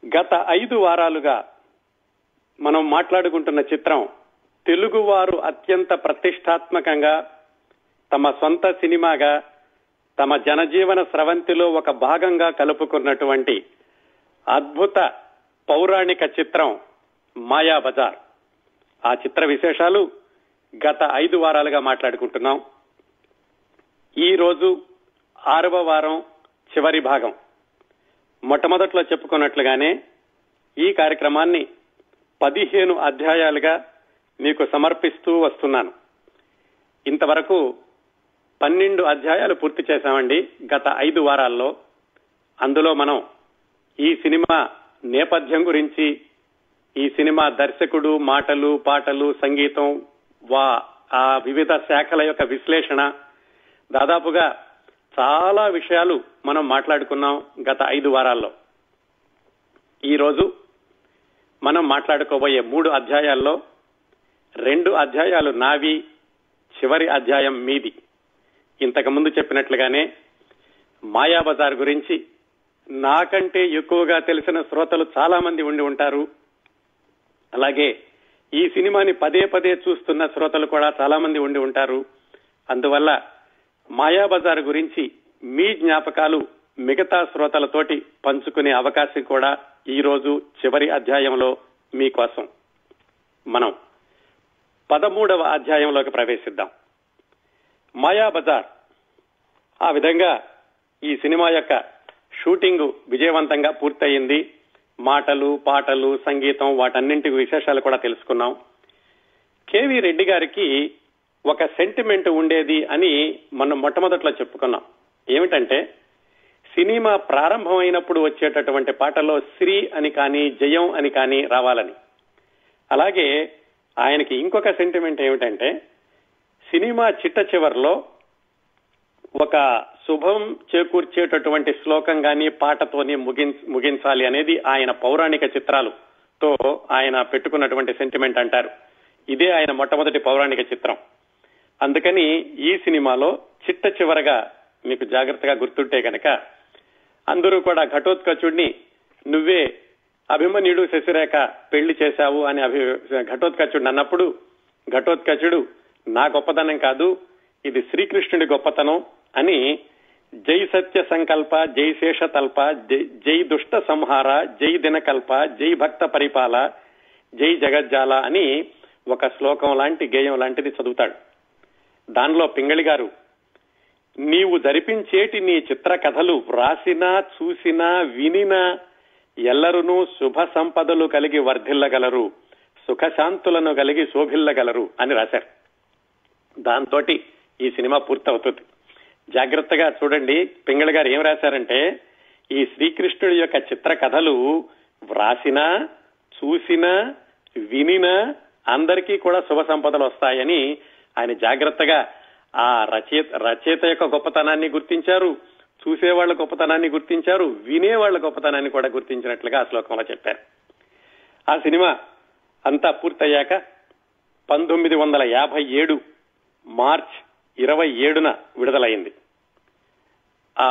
గత 5 వారాలుగా మనం మాట్లాడుకుంటున్న చిత్రం తెలుగువారు అత్యంత ప్రతిష్టాత్మకంగా తమ సొంత సినిమాగా తమ జనజీవన స్రవంతిలో ఒక భాగంగా కలుపుకున్నటువంటి అద్భుత పౌరాణిక చిత్రం మాయాబజార్. ఆ చిత్ర విశేషాలు గత 5 వారాలుగా మాట్లాడుకుంటున్నాం. ఈ రోజు 6వ వారం చివరి భాగం. మొట్టమొదట్లో చెప్పుకున్నట్లుగానే ఈ కార్యక్రమాన్ని 15 అధ్యాయాలుగా మీకు సమర్పిస్తూ వస్తున్నాను. ఇంతవరకు 12 అధ్యాయాలు పూర్తి చేశామండి గత 5 వారాల్లో. అందులో మనం ఈ సినిమా నేపథ్యం గురించి, ఈ సినిమా దర్శకుడు, మాటలు, పాటలు, సంగీతం, ఆ వివిధ శాఖల యొక్క విశ్లేషణ, దాదాపుగా చాలా విషయాలు మనం మాట్లాడుకున్నాం గత 5 వారాల్లో. ఈ రోజు మనం మాట్లాడుకోబోయే 3 అధ్యాయాల్లో 2 అధ్యాయాలు నావి, చివరి అధ్యాయం మీది. ఇంతకు ముందు చెప్పినట్లుగానే మాయాబజార్ గురించి నాకంటే ఎక్కువగా తెలిసిన శ్రోతలు చాలా మంది ఉండి ఉంటారు. అలాగే ఈ సినిమాని పదే పదే చూస్తున్న శ్రోతలు కూడా చాలా మంది ఉండి ఉంటారు. అందువల్ల మాయాబజార్ గురించి మీ జ్ఞాపకాలు మిగతా శ్రోతలతోటి పంచుకునే అవకాశం కూడా ఈ రోజు చివరి అధ్యాయంలో మీకోసం. మనం 13వ అధ్యాయంలోకి ప్రవేశిద్దాం. మాయాబజార్. ఆ విధంగా ఈ సినిమా యొక్క షూటింగ్ విజయవంతంగా పూర్తయింది. మాటలు, పాటలు, సంగీతం, వాటన్నింటి విశేషాలు కూడా తెలుసుకున్నాం. కేవీ రెడ్డి గారికి ఒక సెంటిమెంట్ ఉండేది అని మనం మొట్టమొదట్లో చెప్పుకున్నాం. ఏమిటంటే, సినిమా ప్రారంభమైనప్పుడు వచ్చేటటువంటి పాటలో శ్రీ అని కానీ, జయం అని కానీ రావాలని. అలాగే ఆయనకి ఇంకొక సెంటిమెంట్ ఏమిటంటే, సినిమా చిట్ట చివరిలో ఒక శుభం చేకూర్చేటటువంటి శ్లోకం గాని, పాటతోనే ముగించాలి అనేది ఆయన పౌరాణిక చిత్రాలతో ఆయన పెట్టుకున్నటువంటి సెంటిమెంట్ అంటారు. ఇదే ఆయన మొట్టమొదటి పౌరాణిక చిత్రం. అందుకని ఈ సినిమాలో చిట్ట చివరగా మీకు జాగ్రత్తగా గుర్తుంటే కనుక, అందరూ కూడా ఘటోత్కచుడిని నువ్వే అభిమన్యుడు శశిరేఖ పెళ్లి చేశావు అని ఘటోత్కచుడిని అన్నప్పుడు, ఘటోత్కచుడు నా గొప్పతనం కాదు, ఇది శ్రీకృష్ణుడి గొప్పతనం అని జై సత్య సంకల్ప, జై శేషతల్ప, జై దుష్ట సంహార, జై దినకల్ప, జై భక్త పరిపాల, జై జగజ్జాల అని ఒక శ్లోకం లాంటి, గేయం లాంటిది చదువుతాడు. దానిలో పింగళి గారు, నీవు జరిపించేటి నీ చిత్ర కథలు వ్రాసినా, చూసినా, వినినా ఎల్లరునూ శుభ సంపదలు కలిగి వర్ధిల్లగలరు, సుఖశాంతులను కలిగి శోభిల్లగలరు అని రాశారు. దాంతో ఈ సినిమా పూర్తవుతుంది. జాగ్రత్తగా చూడండి, పింగళి గారు ఏం రాశారంటే, ఈ శ్రీకృష్ణుడి యొక్క చిత్ర కథలు వ్రాసినా, చూసినా, వినినా అందరికీ కూడా శుభ సంపదలు వస్తాయని ఆయన జాగ్రత్తగా ఆ రచయిత యొక్క గొప్పతనాన్ని గుర్తించారు, చూసేవాళ్ల గొప్పతనాన్ని గుర్తించారు, వినేవాళ్ల గొప్పతనాన్ని కూడా గుర్తించినట్లుగా ఆ శ్లోకంలో చెప్పారు. ఆ సినిమా అంతా పూర్తయ్యాక 1957 మార్చ్ 27న విడుదలైంది. ఆ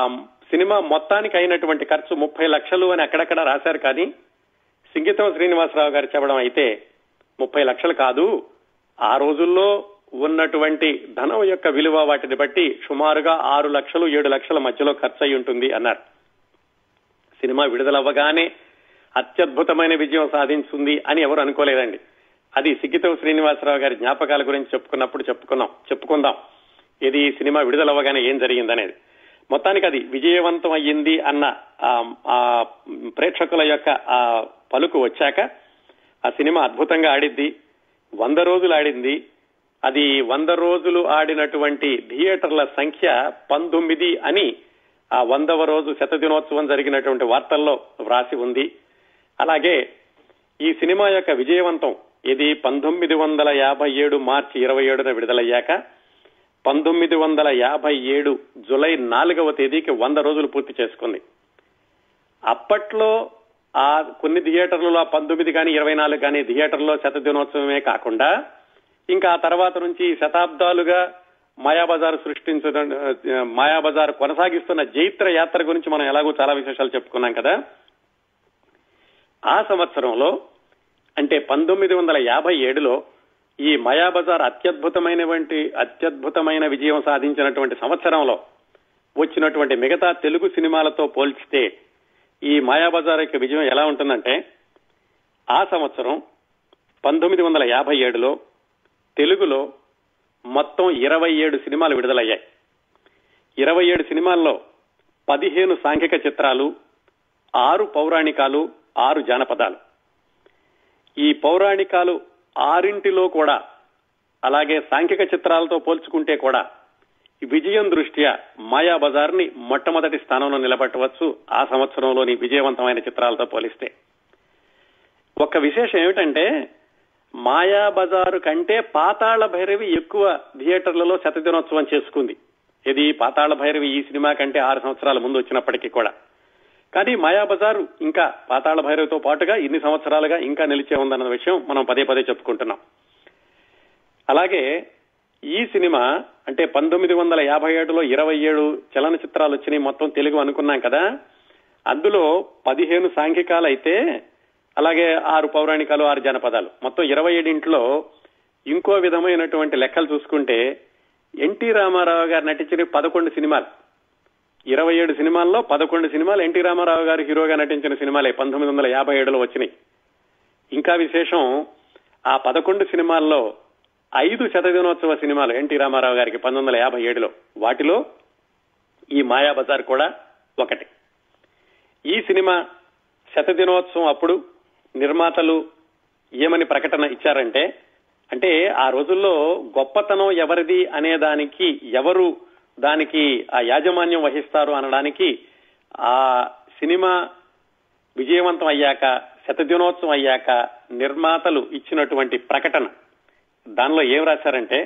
సినిమా మొత్తానికి అయినటువంటి ఖర్చు 30 లక్షలు అని అక్కడక్కడ రాశారు. కానీ సింగీతం శ్రీనివాసరావు గారు చెప్పడం అయితే 30 లక్షలు కాదు, ఆ రోజుల్లో ఉన్నటువంటి ధనం యొక్క విలువ వాటిని బట్టి సుమారుగా 6 లక్షలు 7 లక్షల మధ్యలో ఖర్చు అయి ఉంటుంది అన్నారు. సినిమా విడుదలవ్వగానే అత్యద్భుతమైన విజయం సాధించింది అని ఎవరు అనుకోలేదండి. అది సింగీతం శ్రీనివాసరావు గారి జ్ఞాపకాల గురించి చెప్పుకుందాం. ఇది సినిమా విడుదలవ్వగానే ఏం జరిగిందనేది. మొత్తానికి అది విజయవంతం అయ్యింది అన్న ఆ ప్రేక్షకుల యొక్క ఆ పలుకు వచ్చాక ఆ సినిమా అద్భుతంగా ఆడింది. 100 రోజులు ఆడింది. అది 100 రోజులు ఆడినటువంటి థియేటర్ల సంఖ్య 19 అని ఆ 100వ రోజు శతదినోత్సవం జరిగినటువంటి వార్తల్లో వ్రాసి ఉంది. అలాగే ఈ సినిమా యొక్క విజయవంతం ఇది 1957 మార్చి 27న విడుదలయ్యాక 1957 జులై 4వ తేదీకి 100 రోజులు పూర్తి చేసుకుంది. అప్పట్లో ఆ కొన్ని థియేటర్లలో 19 కానీ 24 కానీ థియేటర్లో శతదినోత్సవమే కాకుండా ఇంకా ఆ తర్వాత నుంచి శతాబ్దాలుగా మాయాబజార్ కొనసాగిస్తున్న జైత్ర యాత్ర గురించి మనం ఎలాగో చాలా విశేషాలు చెప్పుకున్నాం కదా. ఆ సంవత్సరంలో అంటే 1957లో ఈ మాయాబజార్ అత్యద్భుతమైన విజయం సాధించినటువంటి సంవత్సరంలో వచ్చినటువంటి మిగతా తెలుగు సినిమాలతో పోల్చితే ఈ మాయాబజార్ యొక్క విజయం ఎలా ఉంటుందంటే, ఆ సంవత్సరం 1957లో తెలుగులో మొత్తం 27 సినిమాలు విడుదలయ్యాయి. 27 సినిమాల్లో 15 సాంఘిక చిత్రాలు, 6 పౌరాణికాలు, 6 జానపదాలు. ఈ పౌరాణికాలు 6 కూడా, అలాగే సాంఘిక చిత్రాలతో పోల్చుకుంటే కూడా విజయం దృష్ట్యా మాయాబజార్ ని మొట్టమొదటి స్థానంలో నిలబెట్టవచ్చు ఆ సంవత్సరంలోని విజయవంతమైన చిత్రాలతో పోలిస్తే. ఒక విశేషం ఏమిటంటే, మాయాబజారు కంటే పాతాళ భైరవి ఎక్కువ థియేటర్లలో శతదినోత్సవం చేసుకుంది. ఇది పాతాళ భైరవి ఈ సినిమా కంటే 6 సంవత్సరాల ముందు వచ్చినప్పటికీ కూడా. కానీ మాయాబజారు ఇంకా పాతాళ భైరవితో పాటుగా ఇన్ని సంవత్సరాలుగా ఇంకా నిలిచే ఉందన్న విషయం మనం పదే పదే చెప్పుకుంటున్నాం. అలాగే ఈ సినిమా అంటే 1957లో 27 చలనచిత్రాలు వచ్చినాయి మొత్తం తెలుగు అనుకున్నాం కదా. అందులో 15 సాంఘికాలు అయితే, అలాగే 6 పౌరాణికాలు, 6 జానపదాలు, మొత్తం 27 ఇంకో విధమైనటువంటి లెక్కలు చూసుకుంటే ఎన్టీ రామారావు గారు నటించిన 11 సినిమాలు, 27 సినిమాల్లో 11 సినిమాలు ఎన్టీ రామారావు గారు హీరోగా నటించిన సినిమాలే 1957లో వచ్చినాయి. ఇంకా విశేషం, ఆ 11 సినిమాల్లో 5 శతదినోత్సవ సినిమాలు ఎన్టీ రామారావు గారికి 1957లో, వాటిలో ఈ మాయాబజార్ కూడా ఒకటి. ఈ సినిమా శతదినోత్సవం అప్పుడు నిర్మాతలు ఏమని ప్రకటన ఇచ్చారంటే, అంటే ఆ రోజుల్లో గొప్పతనం ఎవరిది అనే దానికి, ఎవరు దానికి ఆ యాజమాన్యం వహిస్తారు అనడానికి ఆ సినిమా విజయవంతం అయ్యాక, శతదినోత్సవం అయ్యాక నిర్మాతలు ఇచ్చినటువంటి ప్రకటన, దానిలో ఏం రాశారంటే,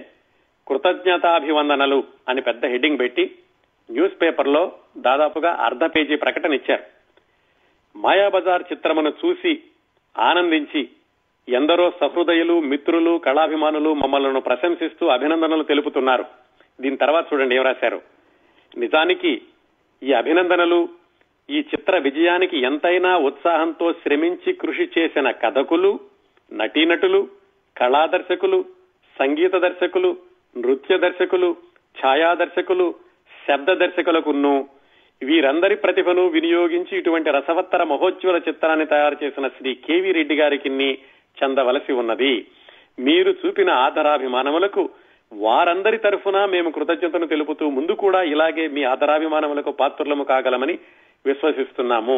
కృతజ్ఞతాభివందనలు అని పెద్ద హెడ్డింగ్ పెట్టి న్యూస్ పేపర్లో దాదాపుగా అర్ధ పేజీ ప్రకటన ఇచ్చారు. మాయాబజార్ చిత్రమును చూసి ఆనందించి ఎందరో సహృదయులు, మిత్రులు, కళాభిమానులు మమ్మల్ని ప్రశంసిస్తూ అభినందనలు తెలుపుతున్నారు. దీని తర్వాత చూడండి ఏం రాశారు. నిజానికి ఈ అభినందనలు ఈ చిత్ర విజయానికి ఎంతైనా ఉత్సాహంతో శ్రమించి కృషి చేసిన కథకులు, నటీనటులు, కళాదర్శకులు, సంగీత దర్శకులు, నృత్య దర్శకులు, ఛాయాదర్శకులు, శబ్ద దర్శకులకును వీరందరి ప్రతిభను వినియోగించి ఇటువంటి రసవత్తర మహోజ్వల చిత్రాన్ని తయారు చేసిన శ్రీ కేవీ రెడ్డి గారికి చెందవలసి ఉన్నది. మీరు చూపిన ఆదరాభిమానములకు వారందరి తరఫున మేము కృతజ్ఞతను తెలుపుతూ ముందు కూడా ఇలాగే మీ ఆదరాభిమానములకు పాత్రులము కాగలమని విశ్వసిస్తున్నాము.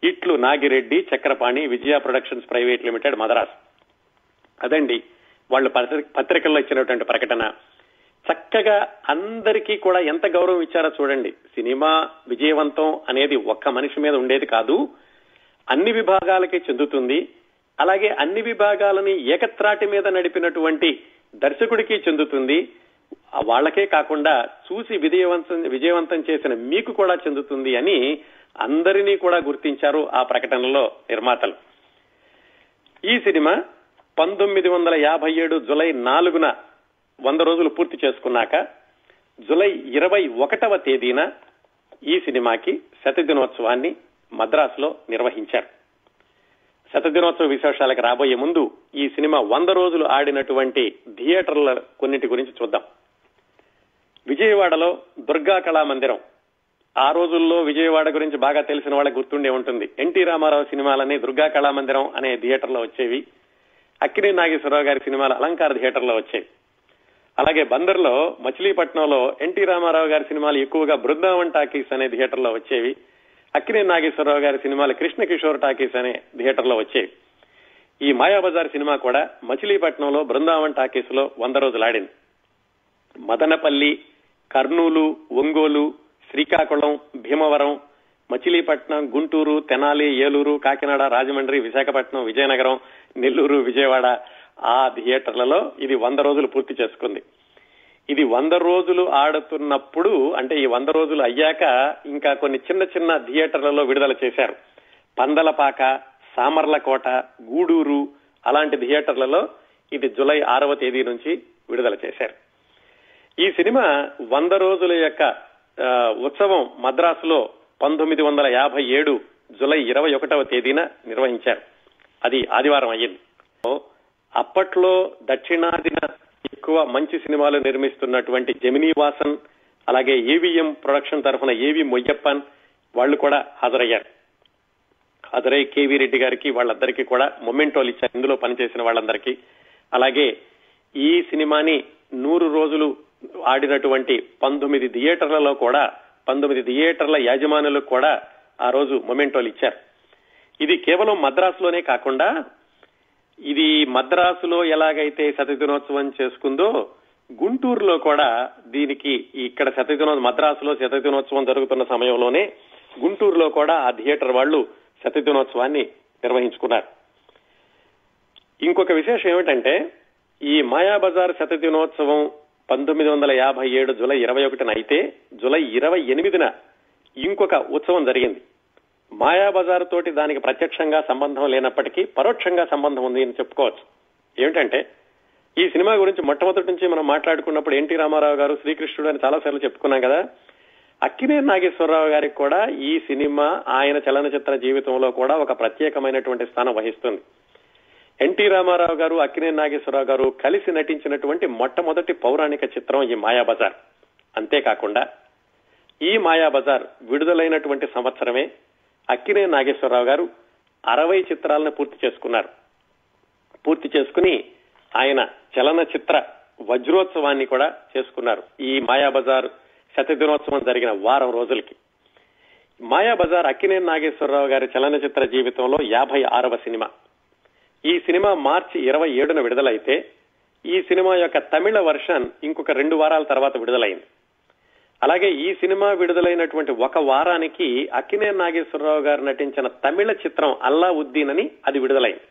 ఇట్లు నాగిరెడ్డి చక్రపాణి, విజయ ప్రొడక్షన్స్ ప్రైవేట్ లిమిటెడ్, మద్రాస్. అదండి వాళ్ళు పత్రికల్లో ఇచ్చినటువంటి ప్రకటన. చక్కగా అందరికీ కూడా ఎంత గౌరవం ఇచ్చారో చూడండి. సినిమా విజయవంతం అనేది ఒక్క మనిషి మీద ఉండేది కాదు, అన్ని విభాగాలకి చెందుతుంది. అలాగే అన్ని విభాగాలని ఏకత్రాటి మీద నడిపినటువంటి దర్శకుడికి చెందుతుంది. వాళ్ళకే కాకుండా చూసి విజయవంతం చేసిన మీకు కూడా చెందుతుంది అని అందరినీ కూడా గుర్తించారు ఆ ప్రకటనలో నిర్మాతలు. ఈ సినిమా 1957 జులై 4న 100 రోజులు పూర్తి చేసుకున్నాక జులై 21వ తేదీన ఈ సినిమాకి శతదినోత్సవాన్ని మద్రాసులో నిర్వహించారు. శతదినోత్సవ విశేషాలకు రాబోయే ముందు ఈ సినిమా 100 రోజులు ఆడినటువంటి థియేటర్ల కొన్నింటి గురించి చూద్దాం. విజయవాడలో దుర్గా కళామందిరం, ఆ రోజుల్లో విజయవాడ గురించి బాగా తెలిసిన వాళ్ళకి గుర్తుండే ఉంటుంది. ఎన్టీ రామారావు సినిమాలని దుర్గా కళామందిరం అనే థియేటర్లో వచ్చేవి. అక్కినేని నాగేశ్వరరావు గారి సినిమాలు అలంకార థియేటర్లో వచ్చేవి. అలాగే బందర్లో, మచిలీపట్నంలో ఎన్టీ రామారావు గారి సినిమాలు ఎక్కువగా బృందావన్ టాకీస్ అనే థియేటర్లో వచ్చేవి. అక్కినేని నాగేశ్వరరావు గారి సినిమాలు కృష్ణ కిషోర్ టాకీస్ అనే థియేటర్లో వచ్చేవి. ఈ మాయాబజార్ సినిమా కూడా మచిలీపట్నంలో బృందావన్ టాకీస్ లో 100 రోజులు ఆడింది. మదనపల్లి, కర్నూలు, ఒంగోలు, శ్రీకాకుళం, భీమవరం, మచిలీపట్నం, గుంటూరు, తెనాలి, ఏలూరు, కాకినాడ, రాజమండ్రి, విశాఖపట్నం, విజయనగరం, నెల్లూరు, విజయవాడ ఆ థియేటర్లలో ఇది 100 రోజులు పూర్తి చేసుకుంది. ఇది 100 రోజులు ఆడుతున్నప్పుడు, అంటే ఈ 100 రోజులు అయ్యాక ఇంకా కొన్ని చిన్న చిన్న థియేటర్లలో విడుదల చేశారు. పందలపాక, సామర్లకోట, గూడూరు అలాంటి థియేటర్లలో ఇది జులై 6వ తేదీ నుంచి విడుదల చేశారు. ఈ సినిమా 100 రోజుల యొక్క ఉత్సవం మద్రాసులో 1957 జులై 21వ తేదీన నిర్వహించారు. అది ఆదివారం అయ్యింది. అప్పట్లో దక్షిణాదిన ఎక్కువ మంచి సినిమాలు నిర్మిస్తున్నటువంటి జెమినీ వాసన్, అలాగే ఏవిఎం ప్రొడక్షన్ తరఫున ఏవి మొయ్యప్పన్ వాళ్ళు కూడా హాజరయ్యారు. హాజరై కేవీ రెడ్డి గారికి వాళ్ళందరికీ కూడా మొమెంటోలు ఇచ్చారు, ఇందులో పనిచేసిన వాళ్ళందరికీ. అలాగే ఈ సినిమాని 100 రోజులు ఆడినటువంటి 19 థియేటర్లలో కూడా 19 థియేటర్ల యాజమానులకు కూడా ఆ రోజు మొమెంటోలు ఇచ్చారు. ఇది కేవలం మద్రాసులోనే కాకుండా, ఇది మద్రాసులో ఎలాగైతే శతదినోత్సవం చేసుకుందో గుంటూరులో కూడా దీనికి ఇక్కడ మద్రాసులో శతదినోత్సవం జరుగుతున్న సమయంలోనే గుంటూరులో కూడా ఆ థియేటర్ వాళ్ళు శతదినోత్సవాన్ని నిర్వహించుకున్నారు. ఇంకొక విశేషం ఏమిటంటే, ఈ మాయాబజార్ శతదినోత్సవం 1957 జూలై 21న అయితే జూలై 28న ఇంకొక ఉత్సవం జరిగింది. మాయాబజార్ తోటి దానికి ప్రత్యక్షంగా సంబంధం లేనప్పటికీ పరోక్షంగా సంబంధం ఉంది అని చెప్పుకోవచ్చు. ఏమిటంటే, ఈ సినిమా గురించి మొట్టమొదటి నుంచి మనం మాట్లాడుకున్నప్పుడు ఎన్టీ రామారావు గారు శ్రీకృష్ణుడు అని చాలాసార్లు చెప్పుకున్నాం కదా. అక్కినేని నాగేశ్వరరావు గారికి కూడా ఈ సినిమా ఆయన చలనచిత్ర జీవితంలో కూడా ఒక ప్రత్యేకమైనటువంటి స్థానం వహిస్తుంది. ఎన్టీ రామారావు గారు, అక్కినేని నాగేశ్వరరావు గారు కలిసి నటించినటువంటి మొట్టమొదటి పౌరాణిక చిత్రం ఈ మాయాబజార్. అంతేకాకుండా ఈ మాయాబజార్ విడుదలైనటువంటి సంవత్సరమే అక్కినేని నాగేశ్వరరావు గారు 60 చిత్రాలను పూర్తి చేసుకున్నారు. పూర్తి చేసుకుని ఆయన చలనచిత్ర వజ్రోత్సవాన్ని కూడా చేసుకున్నారు. ఈ మాయాబజార్ శతదినోత్సవం జరిగిన వారం రోజులకి. మాయాబజార్ అక్కినేని నాగేశ్వరరావు గారి చలనచిత్ర జీవితంలో 56వ సినిమా. ఈ సినిమా మార్చి 27న విడుదలైతే ఈ సినిమా యొక్క తమిళ వర్షన్ ఇంకొక 2 వారాల తర్వాత విడుదలైంది. అలాగే ఈ సినిమా విడుదలైనటువంటి ఒక వారానికి అక్కినేని నాగేశ్వరరావు గారు నటించిన తమిళ చిత్రం అల్లావుద్దీన్ అని అది విడుదలైంది.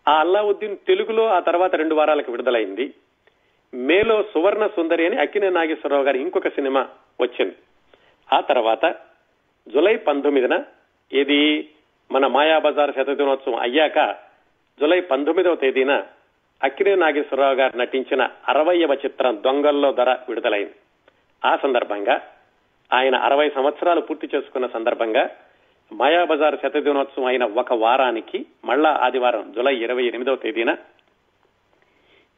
ఆ అల్లావుద్దీన్ తెలుగులో ఆ తర్వాత 2 వారాలకు విడుదలైంది. మేలో సువర్ణ సుందరి అని అక్కినేని నాగేశ్వరరావు గారి ఇంకొక సినిమా వచ్చింది. ఆ తర్వాత జూలై 19న ఇది మన మాయాబజార్ శతదినోత్సవం అయ్యాక జూలై 19వ తేదీన అక్కినేని నాగేశ్వరరావు గారు నటించిన 60వ చిత్రం దొంగల్లో దొర విడుదలైంది. ఆ సందర్భంగా ఆయన 60 సంవత్సరాలు పూర్తి చేసుకున్న సందర్భంగా మాయాబజార్ శతదినోత్సవం అయిన ఒక వారానికి మళ్ళా ఆదివారం జూలై 28వ తేదీన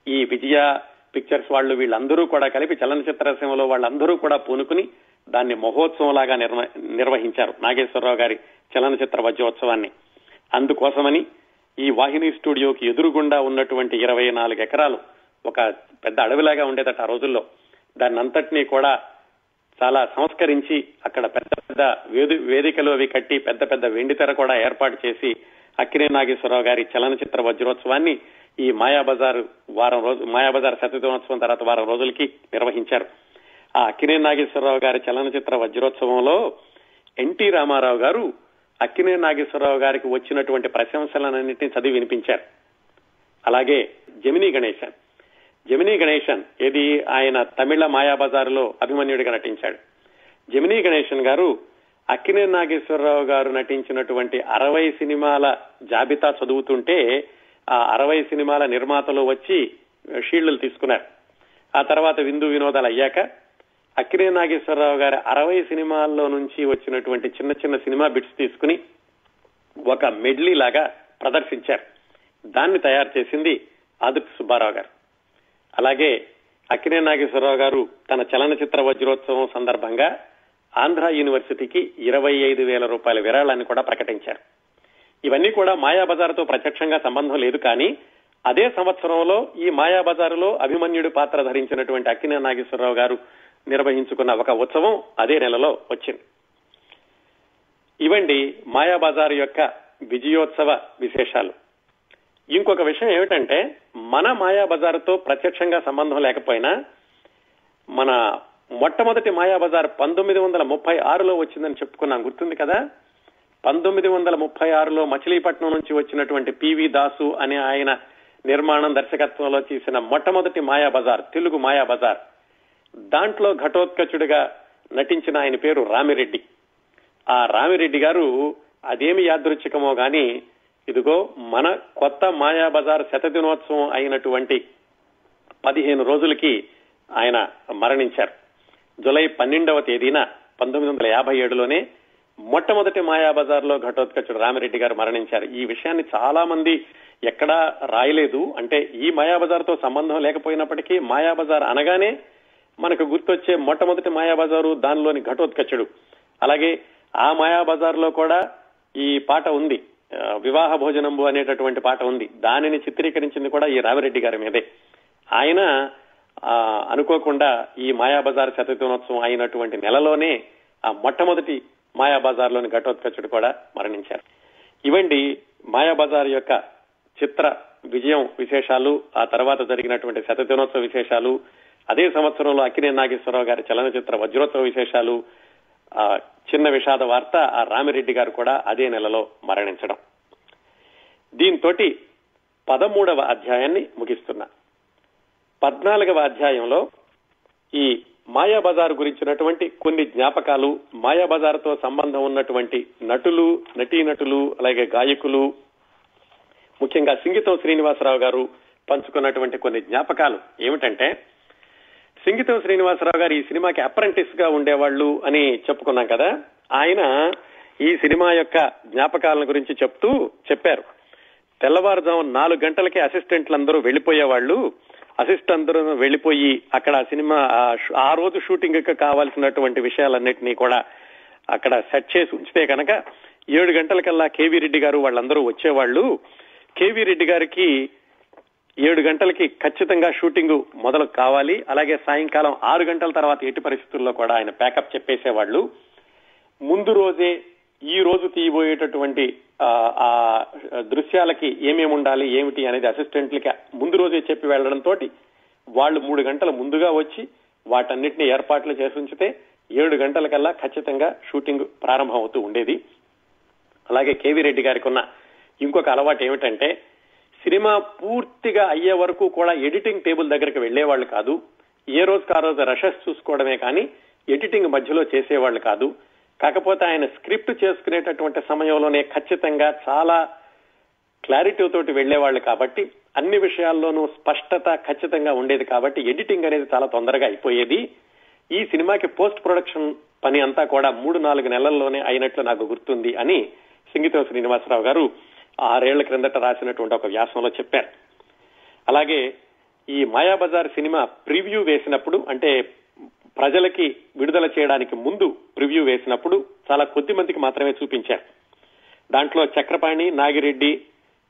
ఈ విజయ పిక్చర్స్ వాళ్ళు వీళ్ళందరూ కూడా కలిపి చలనచిత్ర సీమలో వాళ్ళందరూ కూడా పూనుకుని దాన్ని మహోత్సవంలాగా నిర్వహించారు, నాగేశ్వరరావు గారి చలనచిత్ర వజ్రోత్సవాన్ని. అందుకోసమని ఈ వాహిని స్టూడియోకి ఎదురుగుండా ఉన్నటువంటి 24 ఎకరాలు ఒక పెద్ద అడవిలాగా ఉండేదట ఆ రోజుల్లో. దాన్ని అంతటినీ కూడా చాలా సంస్కరించి అక్కడ పెద్ద పెద్ద వేదికలు అవి కట్టి పెద్ద పెద్ద వెండితెర కూడా ఏర్పాటు చేసి అక్కినేని నాగేశ్వరరావు గారి చలనచిత్ర వజ్రోత్సవాన్ని ఈ మాయాబజార్ శతదినోత్సవం తర్వాత వారం రోజులకి నిర్వహించారు. ఆ అక్కినేని నాగేశ్వరరావు గారి చలనచిత్ర వజ్రోత్సవంలో ఎన్టీ రామారావు గారు అక్కినేని నాగేశ్వరరావు గారికి వచ్చినటువంటి ప్రశంసలన్నింటినీ చదివి వినిపించారు. అలాగే జెమినీ గణేశన్ ఏది ఆయన తమిళ మాయాబజార్లో అభిమన్యుడిగా నటించాడు. జెమినీ గణేశన్ గారు అక్కినేని నాగేశ్వరరావు గారు నటించినటువంటి 60 సినిమాల జాబితా చదువుతుంటే ఆ 60 సినిమాల నిర్మాతలు వచ్చి షీల్డ్లు తీసుకున్నారు. ఆ తర్వాత విందు వినోదాలు అయ్యాక అక్కినేని నాగేశ్వరరావు గారి 60 సినిమాల్లో నుంచి వచ్చినటువంటి చిన్న చిన్న సినిమా బిట్స్ తీసుకుని ఒక మెడ్లీ లాగా ప్రదర్శించారు. దాన్ని తయారు చేసింది ఆదుర్తి సుబ్బారావు గారు. అలాగే అక్కినేని నాగేశ్వరరావు గారు తన చలనచిత్ర వజ్రోత్సవం సందర్భంగా ఆంధ్ర యూనివర్సిటీకి 25,000 రూపాయల విరాళాన్ని కూడా ప్రకటించారు. ఇవన్నీ కూడా మాయాబజార్తో ప్రత్యక్షంగా సంబంధం లేదు, కానీ అదే సంవత్సరంలో ఈ మాయాబజారులో అభిమన్యుడి పాత్ర ధరించినటువంటి అక్కినేని నాగేశ్వరరావు గారు నిర్వహించుకున్న ఒక ఉత్సవం అదే నెలలో వచ్చింది. ఇవండి మాయాబజార్ యొక్క విజయోత్సవ విశేషాలు. ఇంకొక విషయం ఏమిటంటే, మన మాయాబజార్తో ప్రత్యక్షంగా సంబంధం లేకపోయినా మన మొట్టమొదటి మాయాబజార్ 1936లో వచ్చిందని చెప్పుకున్నాం, గుర్తుంది కదా. 1936లో మచిలీపట్నం నుంచి వచ్చినటువంటి పివి దాసు అనే ఆయన నిర్మాణం దర్శకత్వంలో చేసిన మొట్టమొదటి మాయాబజార్ తెలుగు మాయాబజార్. దాంట్లో ఘటోత్కచుడిగా నటించిన ఆయన పేరు రామిరెడ్డి. ఆ రామిరెడ్డి గారు అదేమి యాదృచ్ఛికమో గాని ఇదిగో మన కొత్త మాయాబజార్ శతదినోత్సవం అయినటువంటి 15 రోజులకి ఆయన మరణించారు. జూలై 12వ తేదీన 1957లోనే మొట్టమొదటి మాయాబజార్ లో ఘటోత్కచుడు రామిరెడ్డి గారు మరణించారు. ఈ విషయాన్ని చాలా మంది ఎక్కడా రాయలేదు. అంటే ఈ మాయాబజార్ తో సంబంధం లేకపోయినప్పటికీ మాయాబజార్ అనగానే మనకు గుర్తొచ్చే మొట్టమొదటి మాయాబజారు దానిలోని ఘటోత్కచుడు. అలాగే ఆ మాయాబజార్ లో కూడా ఈ పాట ఉంది, వివాహ భోజనంబు అనేటటువంటి పాట ఉంది. దానిని చిత్రీకరించింది కూడా ఈ రామిరెడ్డి గారి మీదే. ఆయన అనుకోకుండా ఈ మాయాబజార్ శతదినోత్సవం అయినటువంటి నెలలోనే ఆ మొట్టమొదటి మాయాబజార్ లోని ఘటోత్కచుడు కూడా మరణించారు. ఇవండి మాయాబజార్ యొక్క చిత్ర విజయం విశేషాలు, ఆ తర్వాత జరిగినటువంటి శతదినోత్సవ విశేషాలు, అదే సంవత్సరంలో అక్కినేని నాగేశ్వరరావు గారి చలనచిత్ర వజ్రోత్సవ విశేషాలు. చిన్న విషాద వార్త, ఆ రామిరెడ్డి గారు కూడా అదే నెలలో మరణించడం. దీంతో 13వ అధ్యాయాన్ని ముగిస్తున్నా. 14వ అధ్యాయంలో ఈ మాయాబజార్ గురించినటువంటి కొన్ని జ్ఞాపకాలు, మాయాబజార్తో సంబంధం ఉన్నటువంటి నటులు, నటీనటులు, అలాగే గాయకులు, ముఖ్యంగా సింగితం శ్రీనివాసరావు గారు పంచుకున్నటువంటి కొన్ని జ్ఞాపకాలు ఏమిటంటే, సింగితం శ్రీనివాసరావు గారు ఈ సినిమాకి అప్రెంటిస్ గా ఉండేవాళ్లు అని చెప్పుకున్నాం కదా. ఆయన ఈ సినిమా యొక్క జ్ఞాపకాలను గురించి చెప్పారు. తెల్లవారుజాము 4 గంటలకే అసిస్టెంట్లందరూ వెళ్లిపోయేవాళ్లు. అసిస్టెంట్ అందరూ వెళ్లిపోయి అక్కడ సినిమా ఆ రోజు షూటింగ్ కి కావాల్సినటువంటి విషయాలన్నింటినీ కూడా అక్కడ సెట్ చేసి ఉంచితే కనుక 7 గంటలకల్లా కేవీ రెడ్డి గారు వాళ్ళందరూ వచ్చేవాళ్లు. కేవీ రెడ్డి గారికి 7 గంటలకి ఖచ్చితంగా షూటింగ్ మొదలు కావాలి. అలాగే సాయంకాలం 6 గంటల తర్వాత ఎట్టి పరిస్థితుల్లో కూడా ఆయన ప్యాకప్ చెప్పేసేవాళ్లు. ముందు రోజే ఈ రోజు తీయబోయేటటువంటి ఆ దృశ్యాలకి ఏమేమి ఉండాలి ఏమిటి అనేది అసిస్టెంట్లకి ముందు రోజే చెప్పి వెళ్లడంతో వాళ్ళు 3 గంటల ముందుగా వచ్చి వాటన్నిటిని ఏర్పాట్లు చేసి ఉంచితే 7 గంటలకల్లా ఖచ్చితంగా షూటింగ్ ప్రారంభం అవుతూ ఉండేది. అలాగే కేవీ రెడ్డి గారికి ఉన్న ఇంకొక అలవాటు ఏమిటంటే, సినిమా పూర్తిగా అయ్యే వరకు కూడా ఎడిటింగ్ టేబుల్ దగ్గరికి వెళ్లేవాళ్లు కాదు. ఏ రోజుకి ఆ రోజు రషెస్ చూసుకోవడమే కానీ ఎడిటింగ్ మధ్యలో చేసేవాళ్లు కాదు. కాకపోతే ఆయన స్క్రిప్ట్ చేసుకునేటటువంటి సమయంలోనే ఖచ్చితంగా చాలా క్లారిటీ తోటి వెళ్లేవాళ్లు కాబట్టి అన్ని విషయాల్లోనూ స్పష్టత ఖచ్చితంగా ఉండేది కాబట్టి ఎడిటింగ్ అనేది చాలా తొందరగా అయిపోయేది. ఈ సినిమాకి పోస్ట్ ప్రొడక్షన్ పని అంతా కూడా 3-4 నెలల్లోనే అయినట్లు నాకు గుర్తుంది అని సింగితం శ్రీనివాసరావు గారు 6 ఏళ్ల క్రిందట రాసినటువంటి ఒక వ్యాసంలో చెప్పారు. అలాగే ఈ మాయాబజార్ సినిమా ప్రివ్యూ వేసినప్పుడు, అంటే ప్రజలకి విడుదల చేయడానికి ముందు ప్రివ్యూ వేసినప్పుడు చాలా కొద్ది మందికి మాత్రమే చూపించారు. దాంట్లో చక్రపాణి, నాగిరెడ్డి,